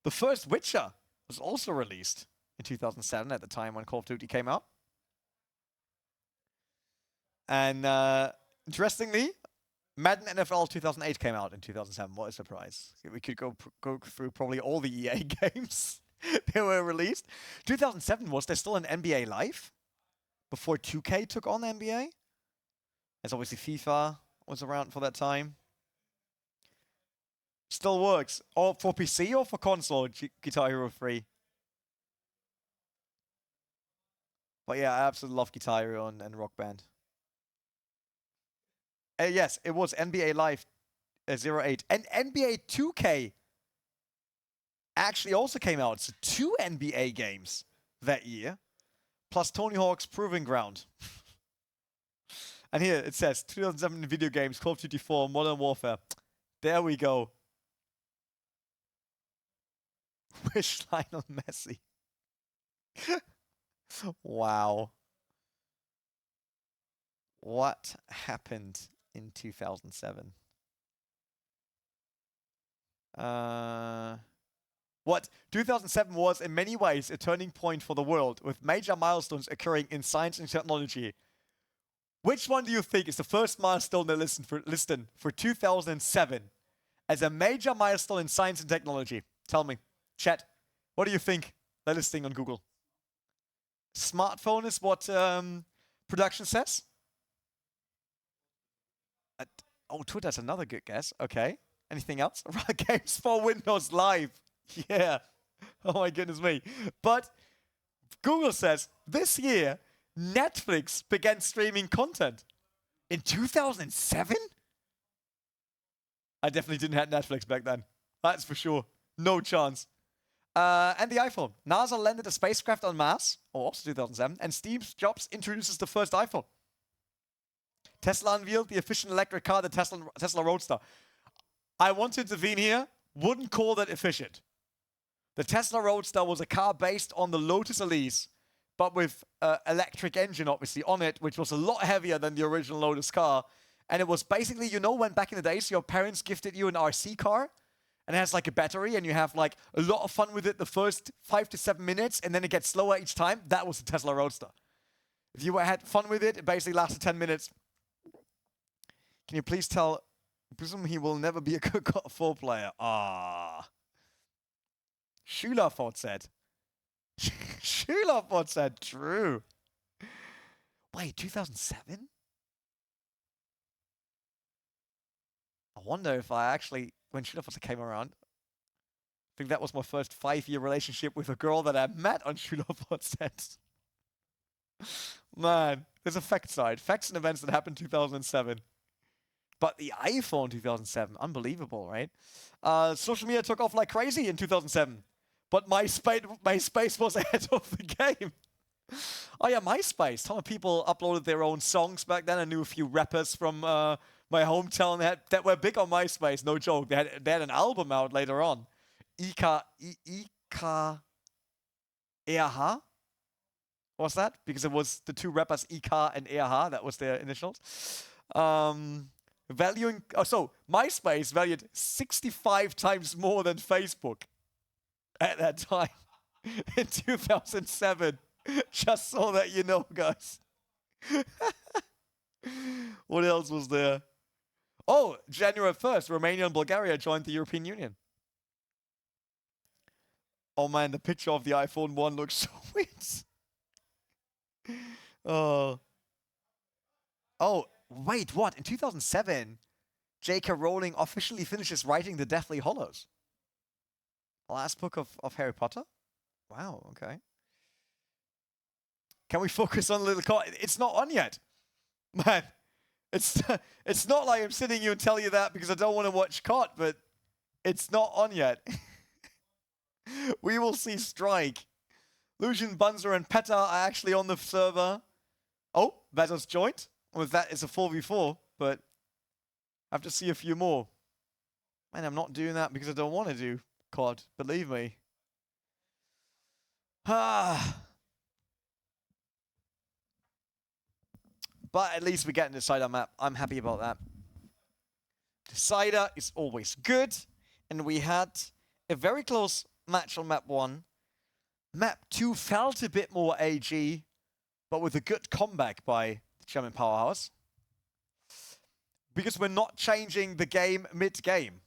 The first Witcher was also released in 2007 at the time when Call of Duty came out. And interestingly, Madden NFL 2008 came out in 2007. What a surprise. We could go through probably all the EA games that were released. 2007, was there still an NBA Live? Before 2K took on the NBA? As obviously FIFA was around for that time. Still works. Or for PC or for console, Guitar Hero 3. But yeah, I absolutely love Guitar Hero and Rock Band. Yes, it was NBA Live 08. And NBA 2K actually also came out. So 2 NBA games that year. Plus Tony Hawk's Proving Ground. And here it says 2007 video games, Call of Duty 4, Modern Warfare. There we go. Wish Lionel Messi. Wow. What happened in 2007? What 2007 was in many ways a turning point for the world, with major milestones occurring in science and technology. Which one do you think is the first milestone they listed for 2007 as a major milestone in science and technology? Tell me, chat, what do you think they're listing on Google? Smartphone is what production says. Twitter's another good guess. Okay. Anything else? Games for Windows Live. Yeah. Oh my goodness me. But Google says this year, Netflix began streaming content. In 2007? I definitely didn't have Netflix back then. That's for sure. No chance. And the iPhone. NASA landed a spacecraft on Mars, also 2007, and Steve Jobs introduces the first iPhone. Tesla unveiled the efficient electric car, the Tesla Roadster. I want to intervene here. Wouldn't call that efficient. The Tesla Roadster was a car based on the Lotus Elise, but with electric engine, obviously, on it, which was a lot heavier than the original Lotus car. And it was basically, you know, when back in the days, your parents gifted you an RC car, and it has like a battery, and you have like a lot of fun with it the first 5 to 7 minutes, and then it gets slower each time. That was the Tesla Roadster. If you had fun with it, it basically lasted 10 minutes. Can you please tell... I presume he will never be a good CoD4 player. Ah. Schülerfort said. Schülerfort said, true. Wait, 2007? I wonder if I actually, when Schülerfort came around, I think that was my first 5-year relationship with a girl that I met on Schülerfort set. Man, there's a fact side. Facts and events that happened 2007. But the iPhone 2007, unbelievable, right? Social media took off like crazy in 2007. But MySpace was ahead of the game. Oh yeah, MySpace. A ton of people uploaded their own songs back then. I knew a few rappers from my hometown that were big on MySpace. No joke. They had an album out later on. EH? What's that? Because it was the two rappers EK and EH. That was their initials. MySpace valued 65 times more than Facebook at that time in 2007. Just so that you know, guys. What else was there? Oh, January 1st, Romania and Bulgaria joined the European Union. Oh man, the picture of the iPhone 1 looks so weird. Oh, wait, what? In 2007, J.K. Rowling officially finishes writing the Deathly Hallows. The last book of Harry Potter? Wow, okay. Can we focus on a little CoD? It's not on yet. Man, it's not like I'm sitting here and telling you that because I don't want to watch CoD, but it's not on yet. We will see Strike. Lucian, Bunzer, and Peta are actually on the server. Oh, Bezos joined. With that, it's a 4v4, but I have to see a few more. Man, I'm not doing that because I don't want to do CoD. Believe me. But at least we're getting the Decider map. I'm happy about that. Decider is always good. And we had a very close match on map 1. Map 2 felt a bit more AG, but with a good comeback by the German Powerhouse. Because we're not changing the game mid-game.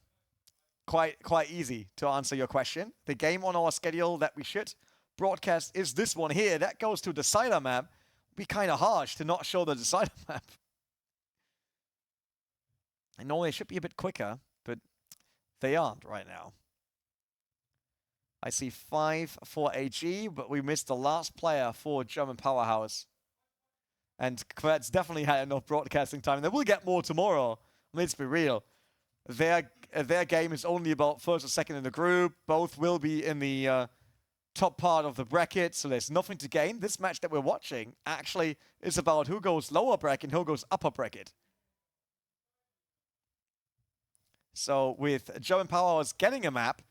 Quite easy to answer your question. The game on our schedule that we should broadcast is this one here. That goes to the Decider map. Be kind of harsh to not show the Decider map. And normally it should be a bit quicker, but they aren't right now. I see 5 for AG, but we missed the last player for German Powerhouse. And Quet's definitely had enough broadcasting time. They will get more tomorrow. Let's be real. Their game is only about first or second in the group. Both will be in the top part of the bracket, so there's nothing to gain. This match that we're watching actually is about who goes lower bracket and who goes upper bracket. So with German Powerhouse getting a map,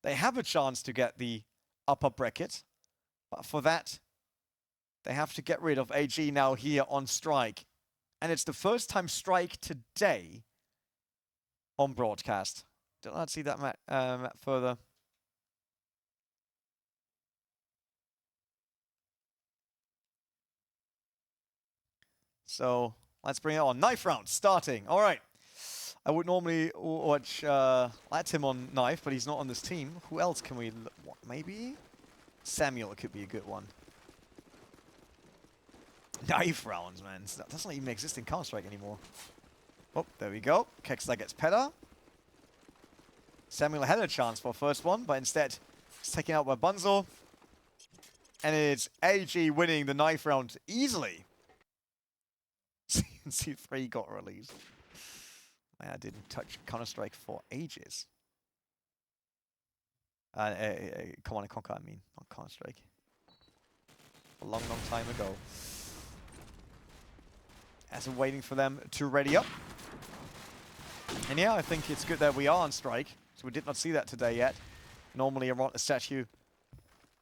they have a chance to get the upper bracket. But for that, they have to get rid of AG now here on Strike. And it's the first time Strike today on broadcast. Did not see that map further. So let's bring it on. Knife round starting. All right. I would normally watch Latim on Knife, but he's not on this team. Who else can we look? Maybe Samuel could be a good one. Knife rounds, man. That doesn't even exist in Counter-Strike anymore. Oh, there we go. Kexler gets Peta. Samuel had a chance for first one, but instead he's taken out by Bunzel. And it's AG winning the knife round easily. CNC3 got released. I didn't touch Counter-Strike for ages. Command & Conquer, I mean, not Counter-Strike. A long, long time ago. As I'm waiting for them to ready up. And yeah, I think it's good that we are on strike. So we did not see that today yet. Normally around the statue.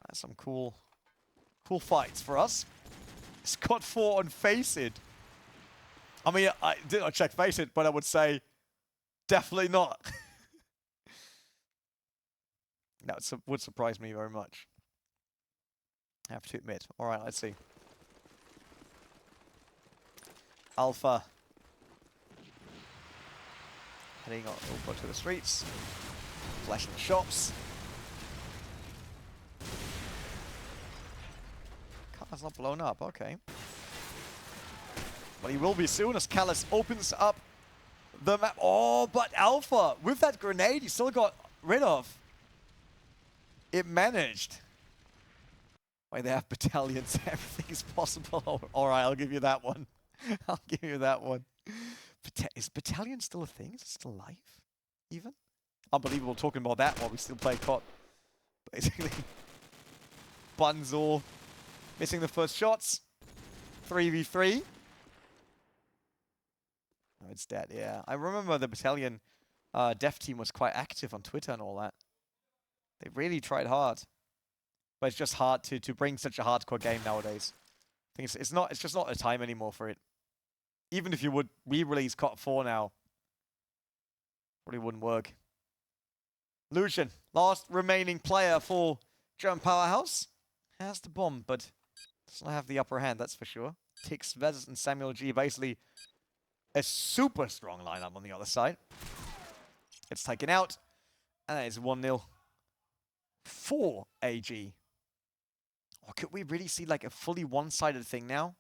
That's some cool fights for us. It's CoD4 on Faceit. I mean, I did not check Faceit, but I would say definitely not. That would surprise me very much. I have to admit. All right, let's see. Alpha. Heading over to the streets. Flashing the shops. Car's not blown up, okay. But he will be soon as Callus opens up the map. Oh, but Alpha, with that grenade he still got rid of. It managed. Why they have battalions, everything is possible. Alright, I'll give you that one. I'll give you that one. Is battalion still a thing? Is it still alive? Even? Unbelievable talking about that while we still play CoD. Basically. Bunzel missing the first shots. 3v3. Oh, it's dead, yeah. I remember the battalion dev team was quite active on Twitter and all that. They really tried hard. But it's just hard to bring such a hardcore game nowadays. I think it's just not the time anymore for it. Even if you would re-release CoD4 now, probably wouldn't work. Lucian, last remaining player for German Powerhouse, has the bomb, but does not have the upper hand, that's for sure. Tix, Vezes, and Samuel G, basically a super strong lineup on the other side. It's taken out, and it's 1-0 for AG. Or could we really see like a fully one-sided thing now?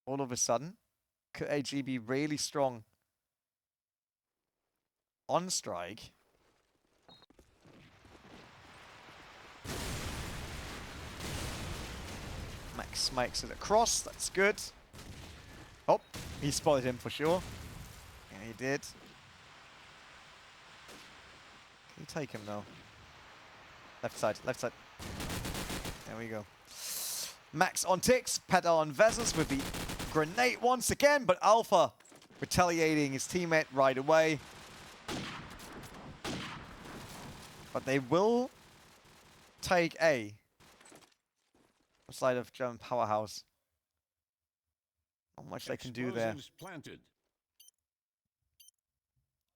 All of a sudden? Could AG be really strong on strike? Max makes it across, that's good. Oh, he spotted him for sure. Yeah, he did. Can you take him though? Left side, left side. There we go. Max on Tix, Peta on Vezes with the grenade once again, but Alpha retaliating his teammate right away. But they will take A. Side of German Powerhouse. Not much they can do there. Planted.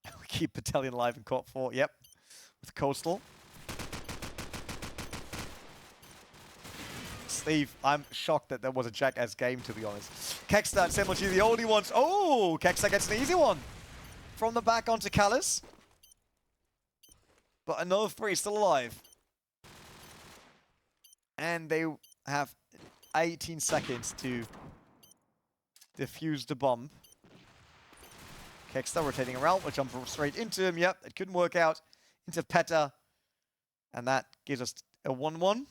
We keep Battalion alive in CoD4, yep. With Coastal. Steve, I'm shocked that there was a Jackass game, to be honest. Kexter and Semmelchi, the only ones. Oh, Kexter gets an easy one. From the back onto Callus. But another 3 still alive. And they have 18 seconds to defuse the bomb. Kexter rotating around, we'll jump straight into him. Yep, it couldn't work out. Into Peta. And that gives us a 1-1.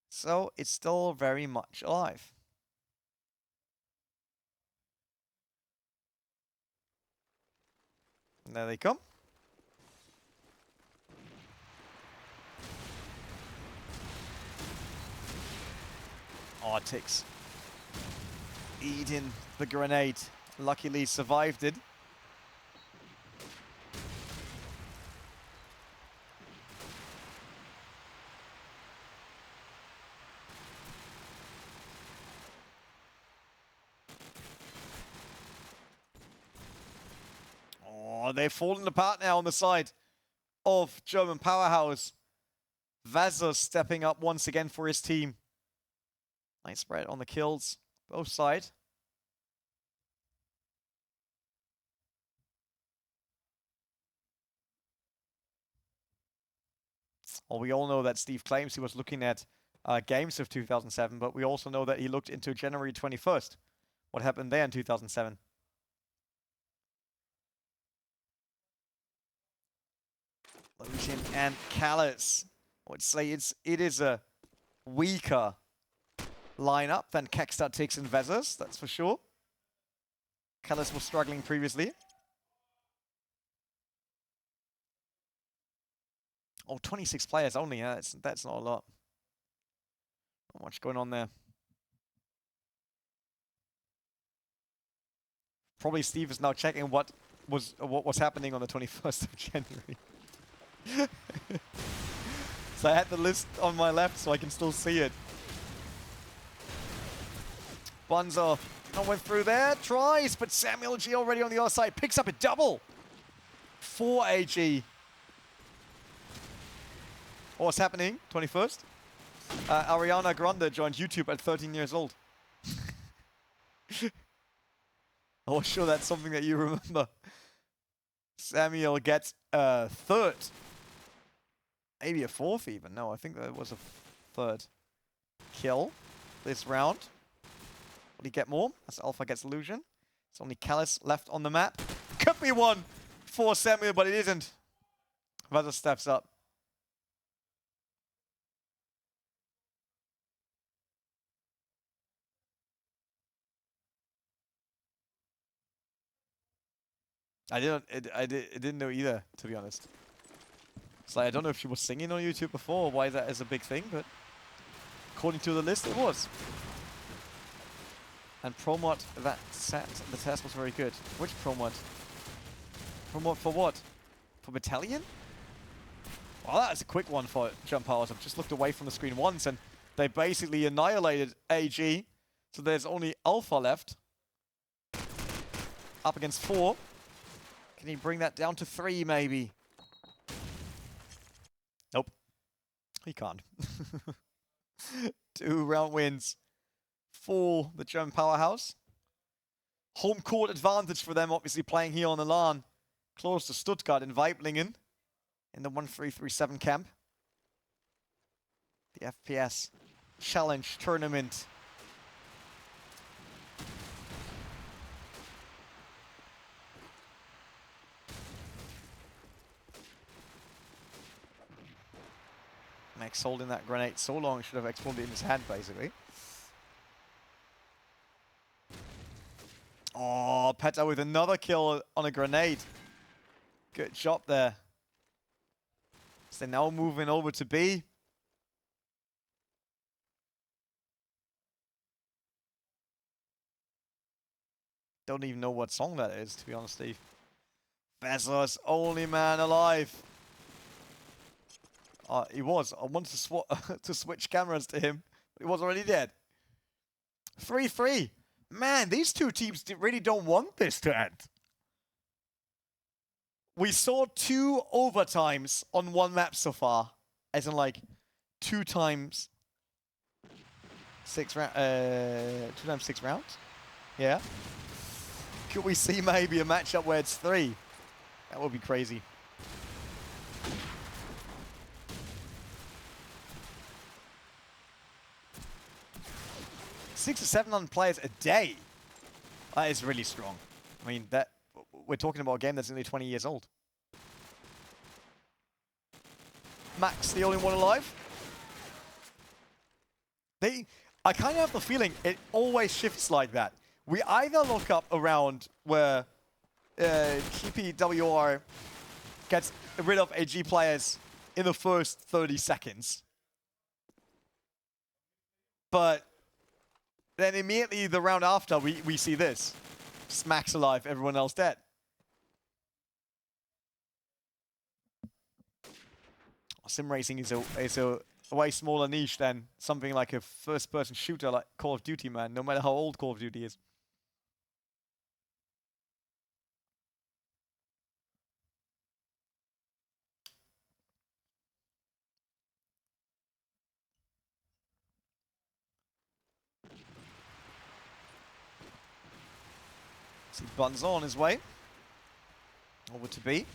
So it's still very much alive. And there they come. Oh, Tix. Eating the grenade. Luckily survived it. Oh, they've fallen apart now on the side of German Powerhouse. Vezes stepping up once again for his team. Nice spread on the kills, both sides. Well, we all know that Steve claims he was looking at games of 2007, but we also know that he looked into January 21st. What happened there in 2007? Lucian and Callus. I would say it is a weaker lineup than Kexter, Tix, and Vezes, that's for sure. Callis was struggling previously. Oh, 26 players only. That's not a lot. Not much going on there. Probably Steve is now checking what was happening on the 21st of January. So I had the list on my left so I can still see it. Bunzo went through there, tries, but Samuel G already on the other side picks up a double for AG. What's happening? 21st? Ariana Grande joined YouTube at 13 years old. I was sure that's something that you remember. Samuel gets a third. Maybe a fourth even. No, I think that was a third kill this round. Will he get more? As Alpha gets illusion. It's only Callis left on the map. Could be one for Samuel, but it isn't. Vaza steps up. I didn't know either, to be honest. So I don't know if she was singing on YouTube before or why that is a big thing, but according to the list, it was. And Promod, that set, the test was very good. Which Promod? Promod for what? For Battalion? Well, that's a quick one for Jump Powers. I've just looked away from the screen once and they basically annihilated AG. So there's only Alpha left. Up against 4. Can he bring that down to 3 maybe? Nope. He can't. 2 round wins for the German Powerhouse. Home court advantage for them, obviously playing here on the LAN. Close to Stuttgart in Weiblingen in the 1337 camp. The FPS Challenge Tournament. Max holding that grenade so long, should have exploded in his hand, basically. Oh, Peta with another kill on a grenade. Good job there. So they're now moving over to B. Don't even know what song that is, to be honest, Steve. Bezos, only man alive. He was. I wanted to, to switch cameras to him, but he was already dead. 3-3. Man, these two teams really don't want this to end. We saw 2 overtimes on one map so far. As in, like, 2 times 6 rounds. 2 times 6 rounds? Yeah. Could we see maybe a matchup where it's 3? That would be crazy. Six or 700 players a day. That is really strong. I mean, that we're talking about a game that's only 20 years old. Max, the only one alive. I kind of have the feeling it always shifts like that. We either look up around where GPWR gets rid of AG players in the first 30 seconds. But then immediately the round after, we see this. Just Max alive, everyone else dead. Sim racing is a way smaller niche than something like a first-person shooter like Call of Duty, man, no matter how old Call of Duty is. See Bunzo on his way. Over to B.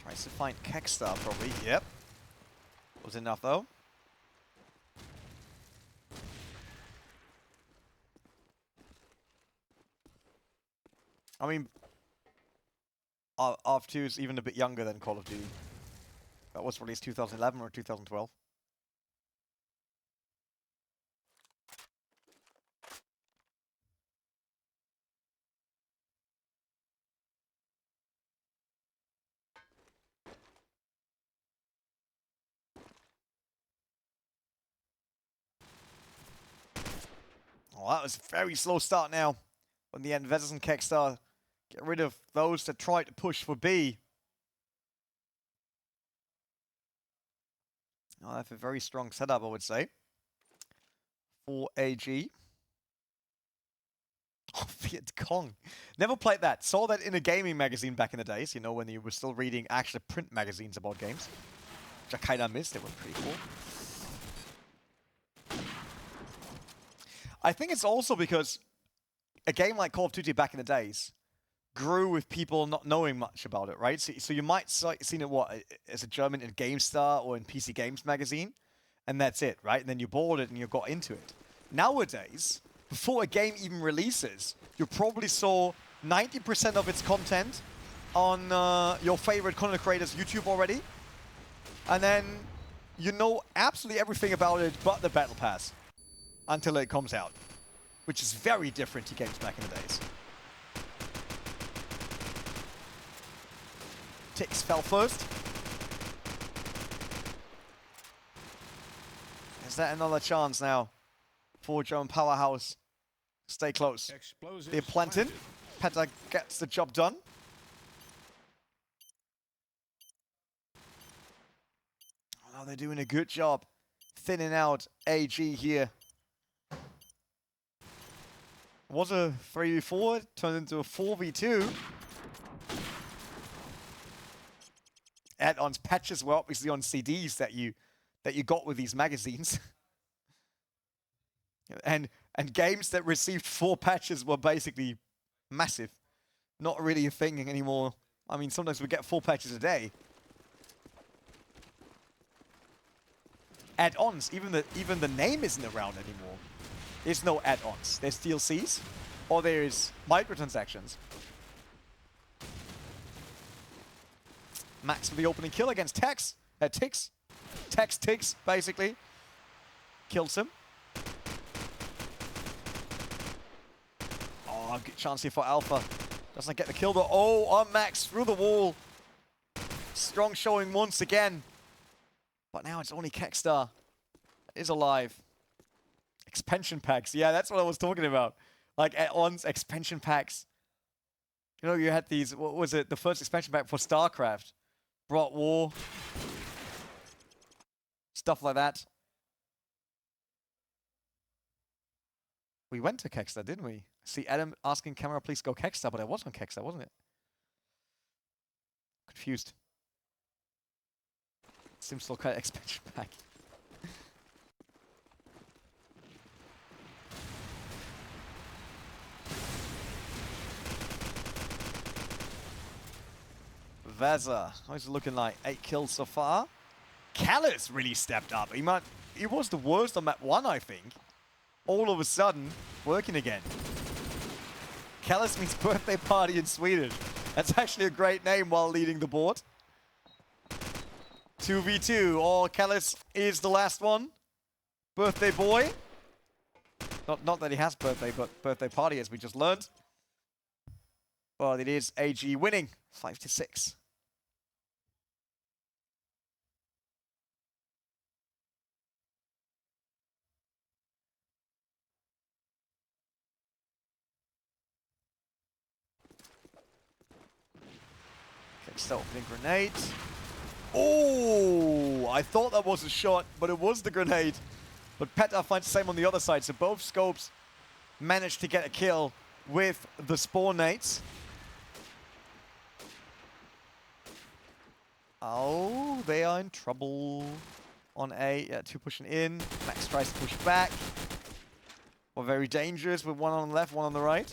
Tries to find Kekstar probably. Yep. Was enough though. I mean, RF2 is even a bit younger than Call of Duty. That was released 2011 or 2012. Oh, that was a very slow start now. On the end, Vezes and Kekstar get rid of those that try to push for B. Oh, that's a very strong setup, I would say, for AG. Oh, Viet Cong. Never played that. Saw that in a gaming magazine back in the days, you know, when you were still reading actual print magazines about games. Which I kind of missed. It was pretty cool. I think it's also because a game like Call of Duty back in the days grew with people not knowing much about it, right? So you might seen it, what, as a German in GameStar or in PC Games magazine, and that's it, right? And then you bought it and you got into it. Nowadays, before a game even releases, you probably saw 90% of its content on your favorite content creators' YouTube already. And then you know absolutely everything about it but the Battle Pass until it comes out, which is very different to games back in the days. Tix fell first. Is that another chance now for German Powerhouse? Stay close. They're planting. Peta gets the job done. Oh, they're doing a good job thinning out AG here. Was a 3v4, turned into a 4v2. Add-ons patches were obviously on CDs that you got with these magazines. and games that received 4 patches were basically massive. Not really a thing anymore. I mean, sometimes we get 4 patches a day. Add-ons, even the name isn't around anymore. There's no add-ons. There's DLCs, or there's microtransactions. Max for the opening kill against Tix. Tix, basically. Kills him. Oh, good chance here for Alpha. Doesn't get the kill though. Oh, on Max through the wall. Strong showing once again. But now it's only Kekstar that is alive. Expansion packs. Yeah, that's what I was talking about. Like add-ons, expansion packs. You know, you had these, what was it? The first expansion pack for StarCraft. Brought war. Stuff like that. We went to Kekstar, didn't we? See Adam asking camera, please go Kekstar, but I was on Kekstar, wasn't it? Confused. Seems to look like expansion pack. Vaza, how's it looking like? 8 kills so far. Callus really stepped up. He was the worst on map 1, I think. All of a sudden, working again. Callus means birthday party in Swedish. That's actually a great name while leading the board. 2v2. Oh, Callus is the last one. Birthday boy. Not that he has birthday, but birthday party, as we just learned. Well, it is AG winning 5-6. Still opening grenade. Oh, I thought that was a shot, but it was the grenade. But Peta finds the same on the other side, so both scopes managed to get a kill with the spawn nades. Oh, they are in trouble on A. Yeah, 2 pushing in. Max tries to push back. We're very dangerous with 1 on the left, 1 on the right.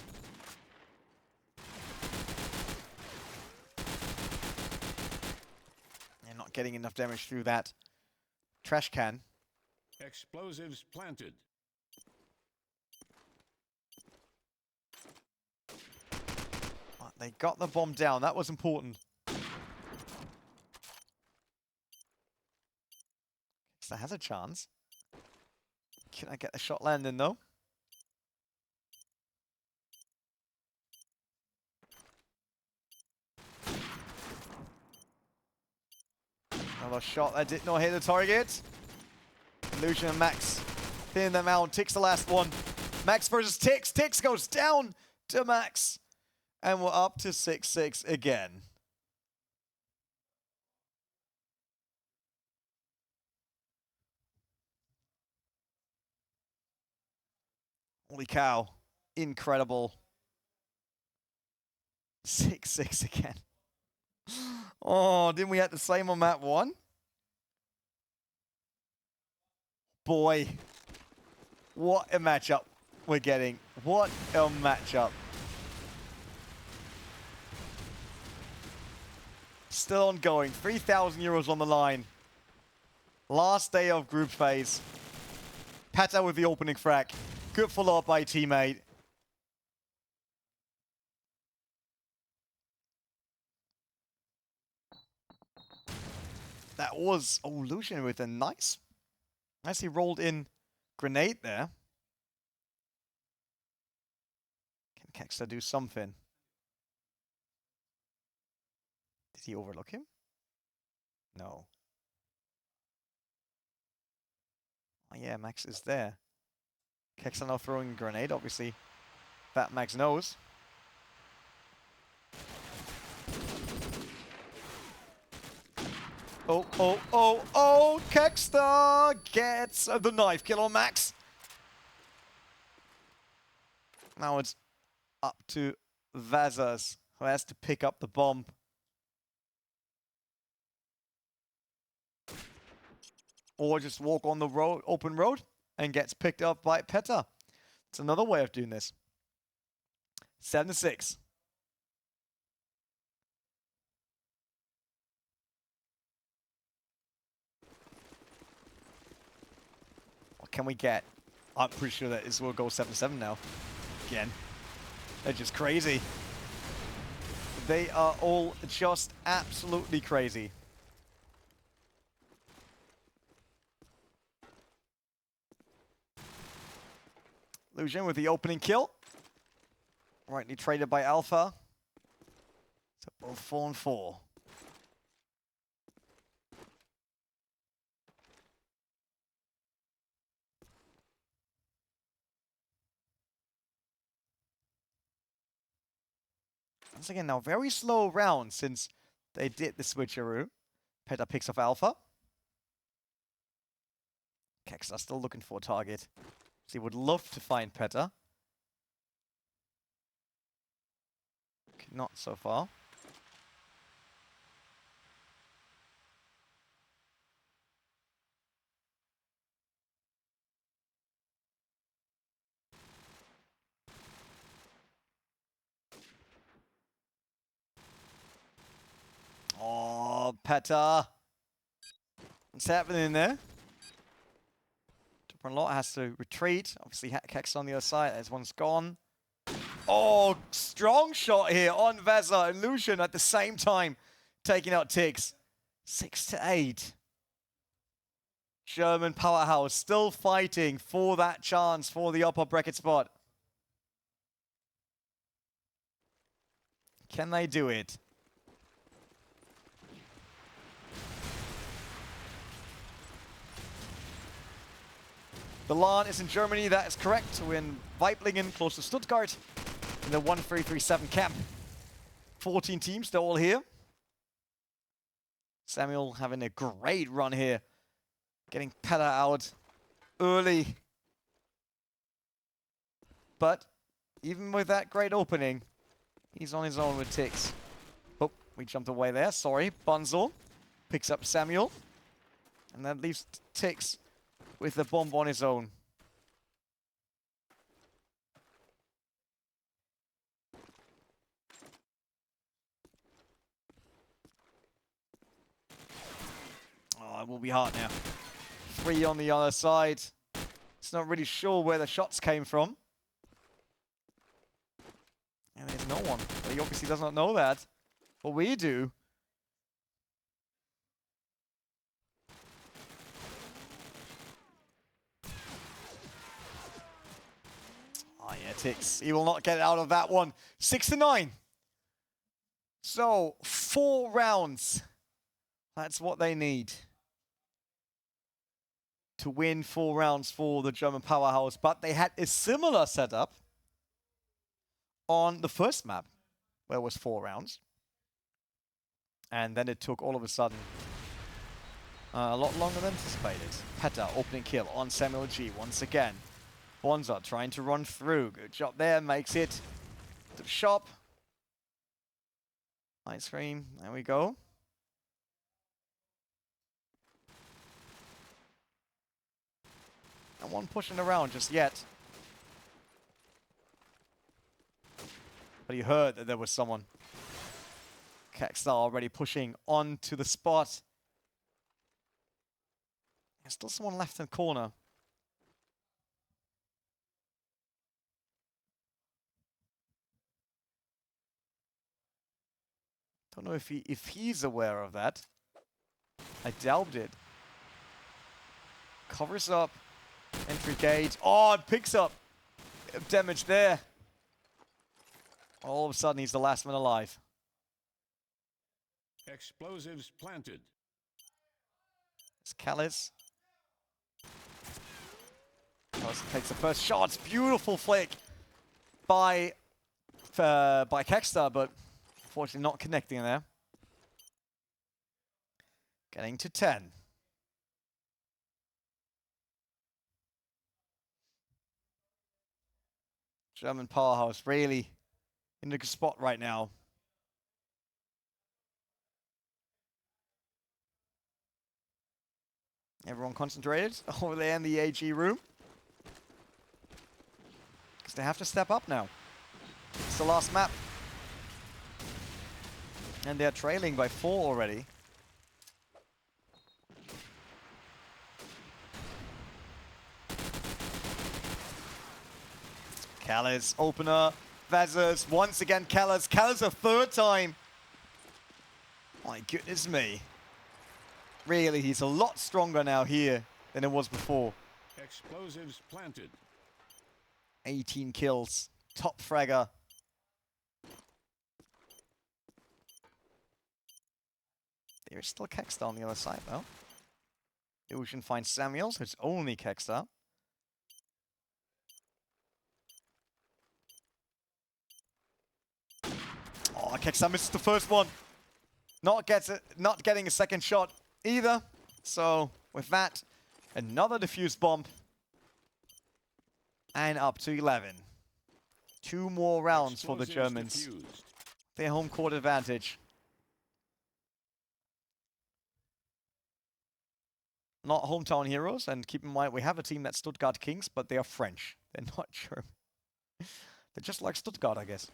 Getting enough damage through that trash can. Explosives planted. Oh, they got the bomb down. That was important. So has a chance. Can I get the shot landing though? Another shot that did not hit the target. Illusion and Max thin them out. Ticks the last one. Max versus Tix. Tix goes down to Max. And we're up to 6-6 again. Holy cow. Incredible. 6-6 again. Oh, didn't we have the same on map 1? Boy. What a matchup we're getting. What a matchup. Still ongoing. 3,000 euros on the line. Last day of group phase. Pata with the opening frag. Good follow-up by teammate. That was Lucian with a nicely rolled in grenade there. Can Kexter do something? Did he overlook him? No. Oh yeah, Max is there. Kexter now throwing a grenade, obviously. That Max knows. Oh, Kexter gets the knife kill on Max. Now it's up to Vazas, who has to pick up the bomb. Or just walk on the road, open road, and gets picked up by Peta. It's another way of doing this. 7-6. What can we get? I'm pretty sure that this will go 7-7 now. Again. They're just crazy. They are all just absolutely crazy. Lucian with the opening kill. Rightly traded by Alpha. So both 4 and 4. Once again, now very slow round since they did the switcheroo. Peta picks off Alpha. Kexter still looking for a target. So he would love to find Peta. Not so far. Oh, Peta. What's happening there? Lot has to retreat. Obviously, Kexter on the other side. There's one's gone. Oh, strong shot here on Veza and Lucian at the same time, taking out Tix. 6-8. German Powerhouse still fighting for that chance for the upper bracket spot. Can they do it? The LAN is in Germany, that is correct. We're in Weiblingen, close to Stuttgart, in the 1337 camp. 14 teams, they're all here. Samuel having a great run here. Getting Peta out early. But even with that great opening, he's on his own with Tix. Oh, we jumped away there, sorry. Bunzel picks up Samuel. And that leaves Tix with the bomb on his own. Oh, it will be hard now. 3 on the other side. It's not really sure where the shots came from. And there's no one. But he obviously does not know that. But we do. Oh yeah, Tix. He will not get out of that one. 6-9. So, 4 rounds. That's what they need. to win 4 rounds for the German Powerhouse, but they had a similar setup on the first map, where it was 4 rounds. And then it took all of a sudden a lot longer than anticipated. Peta opening kill on Samuel G once again. Bonza trying to run through. Good job there, makes it to the shop. Ice cream, there we go. No one pushing around just yet. But he heard that there was someone. Kekstar already pushing onto the spot. There's still someone left in the corner. Don't know if he's aware of that. I doubt it. Covers up. Entry gate. Oh, it picks up damage there. All of a sudden, he's the last man alive. Explosives planted. It's Callis. Callis takes the first shot. Beautiful flick by Kekstar, but unfortunately not connecting there. Getting to 10. German Powerhouse really in a good spot right now. Everyone concentrated over there in the AG room. Because they have to step up now. It's the last map. And they're trailing by 4 already. Callis, opener, Vezers, once again Callis. Callis a 3rd time. My goodness me. Really, he's a lot stronger now here than it was before. Explosives planted. 18 kills. Top fragger. There's still Kekstar on the other side, though. Illusion finds Samuel, so it's only Kekstar. Oh, Kekstar misses the first one. Not getting a second shot either. So, with that, another defused bomb. And up to 11. 2 more rounds for the Germans. Diffused. Their home court advantage. Not hometown heroes, and keep in mind we have a team that's Stuttgart Kings, but they are French. They're not German. They're just like Stuttgart, I guess.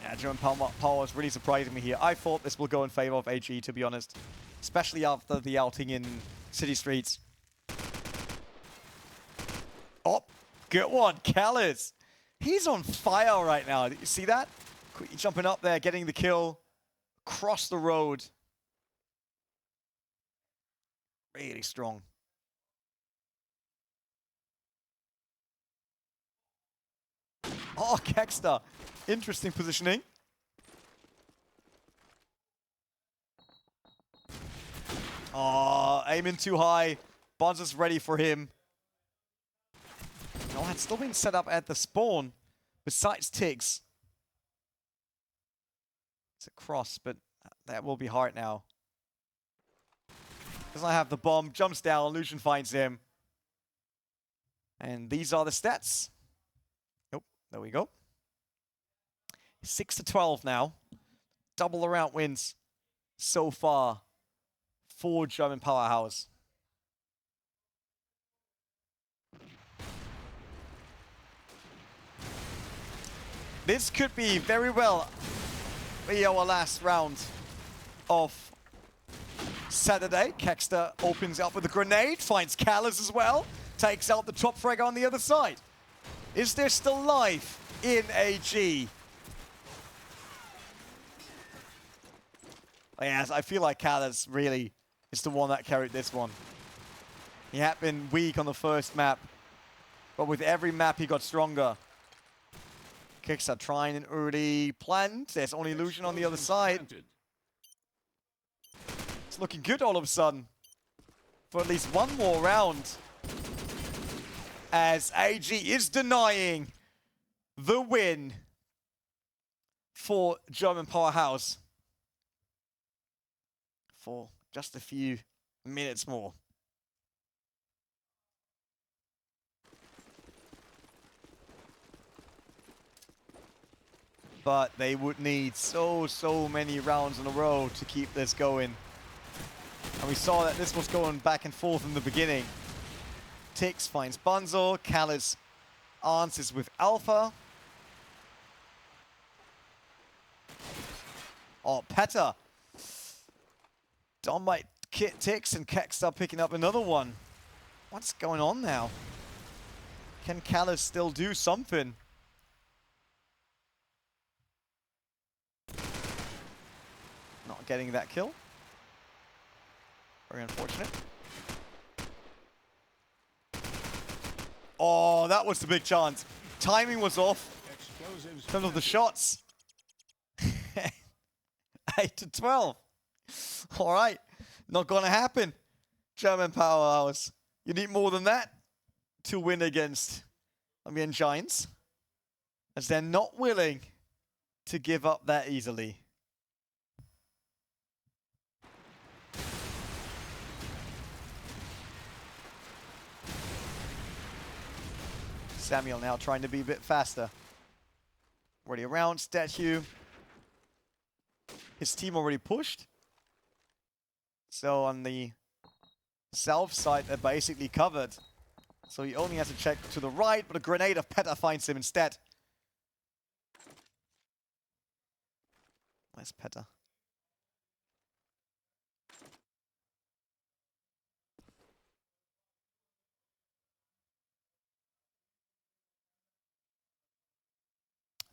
Yeah, German Power is really surprising me here. I thought this will go in favor of AG, to be honest. Especially after the outing in City Streets. Oh, good one, Callis. He's on fire right now. Did you see that? Quickly jumping up there, getting the kill. Across the road. Really strong. Oh, Kekstar. Interesting positioning. Oh, aiming too high. Bonza's ready for him. No, had still been set up at the spawn. Besides Tiggs. It's a cross, but that will be hard now. Doesn't have the bomb. Jumps down. Illusion finds him. And these are the stats. Nope. There we go. 6-12 now. Double the round wins so far for German Powerhouse. This could be very well our last round of Saturday. Kekstar opens up with a grenade, finds Callis as well, takes out the top fragger on the other side. Is there still life in AG? Yes, I feel like Callis really is the one that carried this one. He had been weak on the first map, but with every map he got stronger. Kicks are trying an early plant. There's only illusion on the other side. Planted. It's looking good all of a sudden. For at least one more round. As AG is denying the win for German Powerhouse. For just a few minutes more. But they would need so many rounds in a row to keep this going. And we saw that this was going back and forth in the beginning. Tix finds Bunzo, Callis answers with Alpha. Oh, Peta. Dom might kit Tix and Keck start picking up another one. What's going on now? Can Callis still do something? Not getting that kill. Very unfortunate. Oh, that was the big chance. Timing was off Explosives in terms of the planted. shots. 8 to 12. All right. Not going to happen. German Powerhouse. You need more than that to win against Albion Giants. As they're not willing to give up that easily. Samuel now trying to be a bit faster. Already around, Statue. His team already pushed. So on the south side, they're basically covered. So he only has to check to the right, but a grenade of Peta finds him instead. Nice Peta.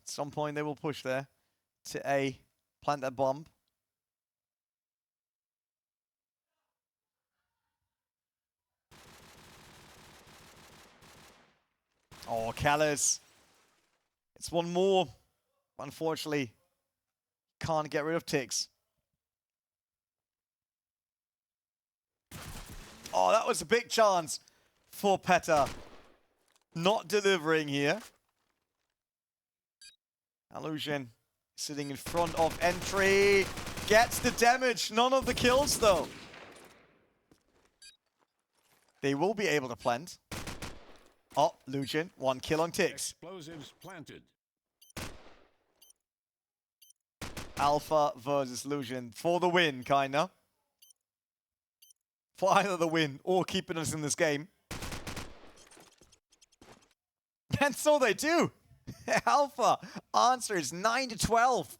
At some point they will push there to A, plant that bomb. Oh, Callis. It's one more. Unfortunately, can't get rid of Tix. Oh, that was a big chance for Peta. Not delivering here. Allusion sitting in front of entry. Gets the damage. None of the kills, though. They will be able to plant. Oh, Lucian, 1 kill on Tix. Explosives planted. Alpha versus Lucian for the win, kinda. For either the win or keeping us in this game. And so they do. Alpha answers 9 to 12.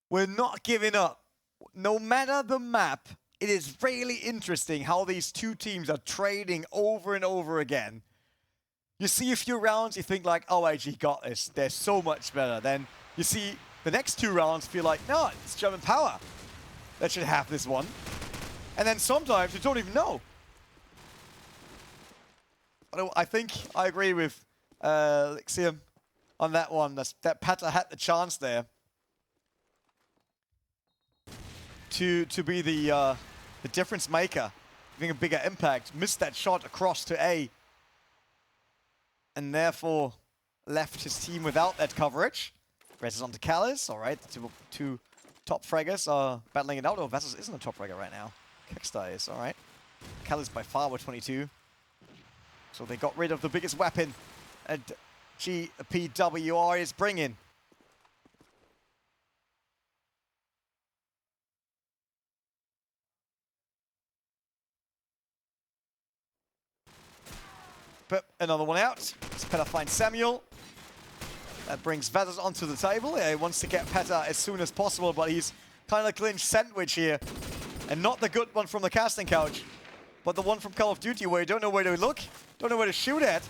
We're not giving up. No matter the map, it is really interesting how these two teams are trading over and over again. You see a few rounds, you think like, oh, AG got this. They're so much better. Then you see the next 2 rounds, feel like, no, it's German Power that should have this one. And then sometimes you don't even know. I think I agree with Lixium on that one. That Peta had the chance there to be the difference maker, having a bigger impact. Missed that shot across to A, and therefore left his team without that coverage. Res is on to Callis. All right, the two top fraggers are battling it out. Oh, Vassos isn't a top fragger right now. Kekstar is, all right. Callis by far with 22. So they got rid of the biggest weapon and GPWR is bringing. But another one out. Peta finds Samuel. That brings Vassos onto the table. Yeah, he wants to get Peta as soon as possible, but he's kind of clinched sandwich here. And not the good one from the casting couch, but the one from Call of Duty where you don't know where to look, don't know where to shoot at.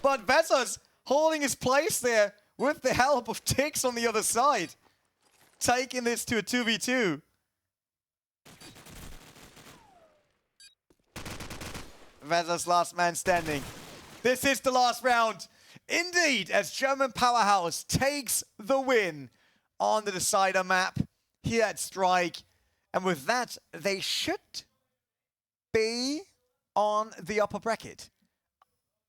But Vassos holding his place there with the help of Tix on the other side. Taking this to a 2v2. Vassos last man standing. This is the last round. Indeed, as German Powerhouse takes the win on the decider map here at Strike. And with that, they should be on the upper bracket.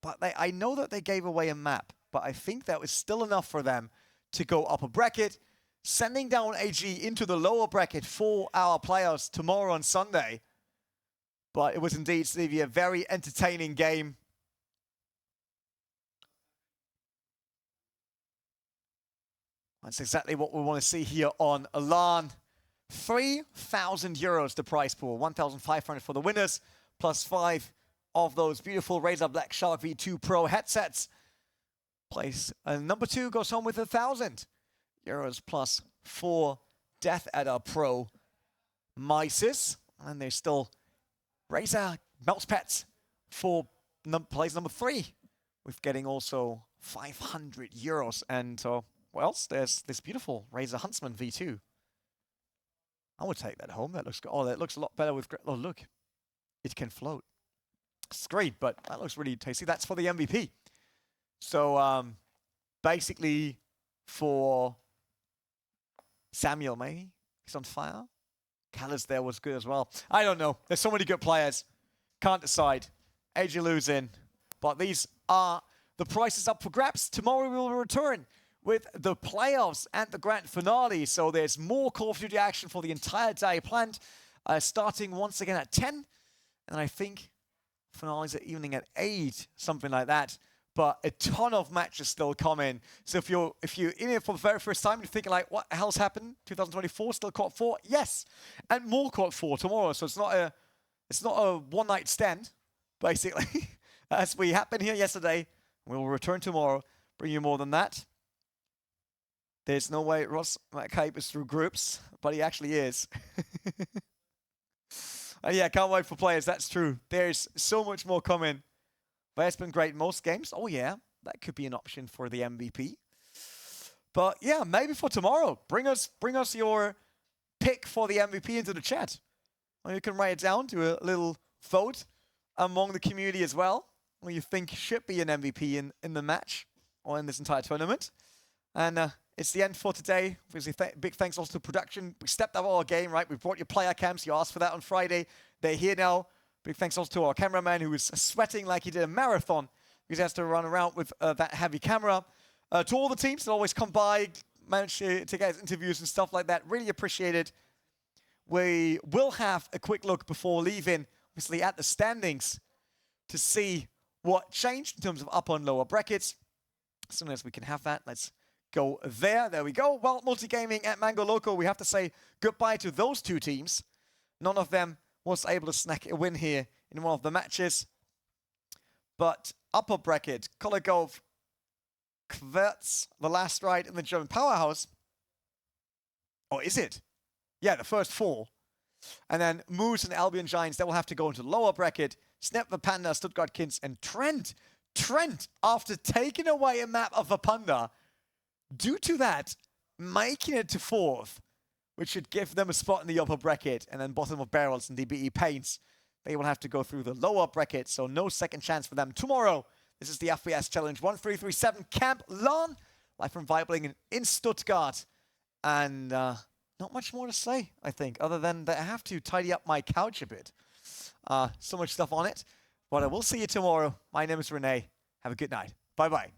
But I know that they gave away a map, but I think that was still enough for them to go upper bracket, sending down AG into the lower bracket for our players tomorrow on Sunday. But it was indeed, Stevie, a very entertaining game. That's exactly what we want to see here on LAN. 3,000 euros the prize pool, 1,500 for the winners, plus 5 of those beautiful Razer Black Shark V2 Pro headsets. Place number 2 goes home with 1,000 euros plus 4 Death Adder Pro mices. And there's still Razer mouse pads for place number 3, with getting also 500 euros. And what else? There's this beautiful Razer Huntsman V2. I would take that home. That looks good. Oh, that looks a lot better with... Oh, look. It can float. It's great, but that looks really tasty. That's for the MVP. So, basically, for Samuel, maybe? He's on fire. Callas there was good as well. I don't know. There's so many good players. Can't decide. AJ losing. But these are the prices up for grabs. Tomorrow we will return with the playoffs and the grand finale. So there's more Call of Duty action for the entire day planned, starting once again at 10. And I think finales at evening at 8, something like that. But a ton of matches still coming. So if you're in it for the very first time, you're thinking like, what the hell's happened? 2024, still CoD4? Yes. And more CoD4 tomorrow. So it's not a one-night stand, basically. As we happened here yesterday, we will return tomorrow, bring you more than that. There's no way Ross McCabe is through groups, but he actually is. Yeah, can't wait for players. That's true. There's so much more coming. But it's been great in most games. Oh, yeah. That could be an option for the MVP. But, yeah, maybe for tomorrow. Bring us your pick for the MVP into the chat. Or you can write it down, do a little vote among the community as well. What you think should be an MVP in the match or in this entire tournament. And it's the end for today. Obviously, big thanks also to production. We stepped up our game, right? We brought your player cams. You asked for that on Friday. They're here now. Big thanks also to our cameraman who was sweating like he did a marathon because he has to run around with that heavy camera. To all the teams that always come by, manage to get interviews and stuff like that. Really appreciate it. We will have a quick look before leaving, obviously, at the standings to see what changed in terms of upper and lower brackets. As soon as we can have that, let's go there. There we go. Well, Multigaming and Mango Loco, we have to say goodbye to those two teams. None of them was able to snag a win here in one of the matches. But upper bracket, Kollegov, Kverts, the last ride in the German Powerhouse. Or is it? Yeah, the first 4. And then Moose and Albion Giants, they will have to go into the lower bracket. Snap the Panda, Stuttgart Kins, and Trent. Trent, after taking away a map of the Panda, due to that, making it to 4th, which should give them a spot in the upper bracket, and then bottom of barrels and DBE Paints. They will have to go through the lower bracket, so no second chance for them. Tomorrow, this is the FPS Challenge 1337 Camp LAN, live from Weibling in Stuttgart. And not much more to say, I think, other than that I have to tidy up my couch a bit. So much stuff on it. But I will see you tomorrow. My name is Renee. Have a good night. Bye-bye.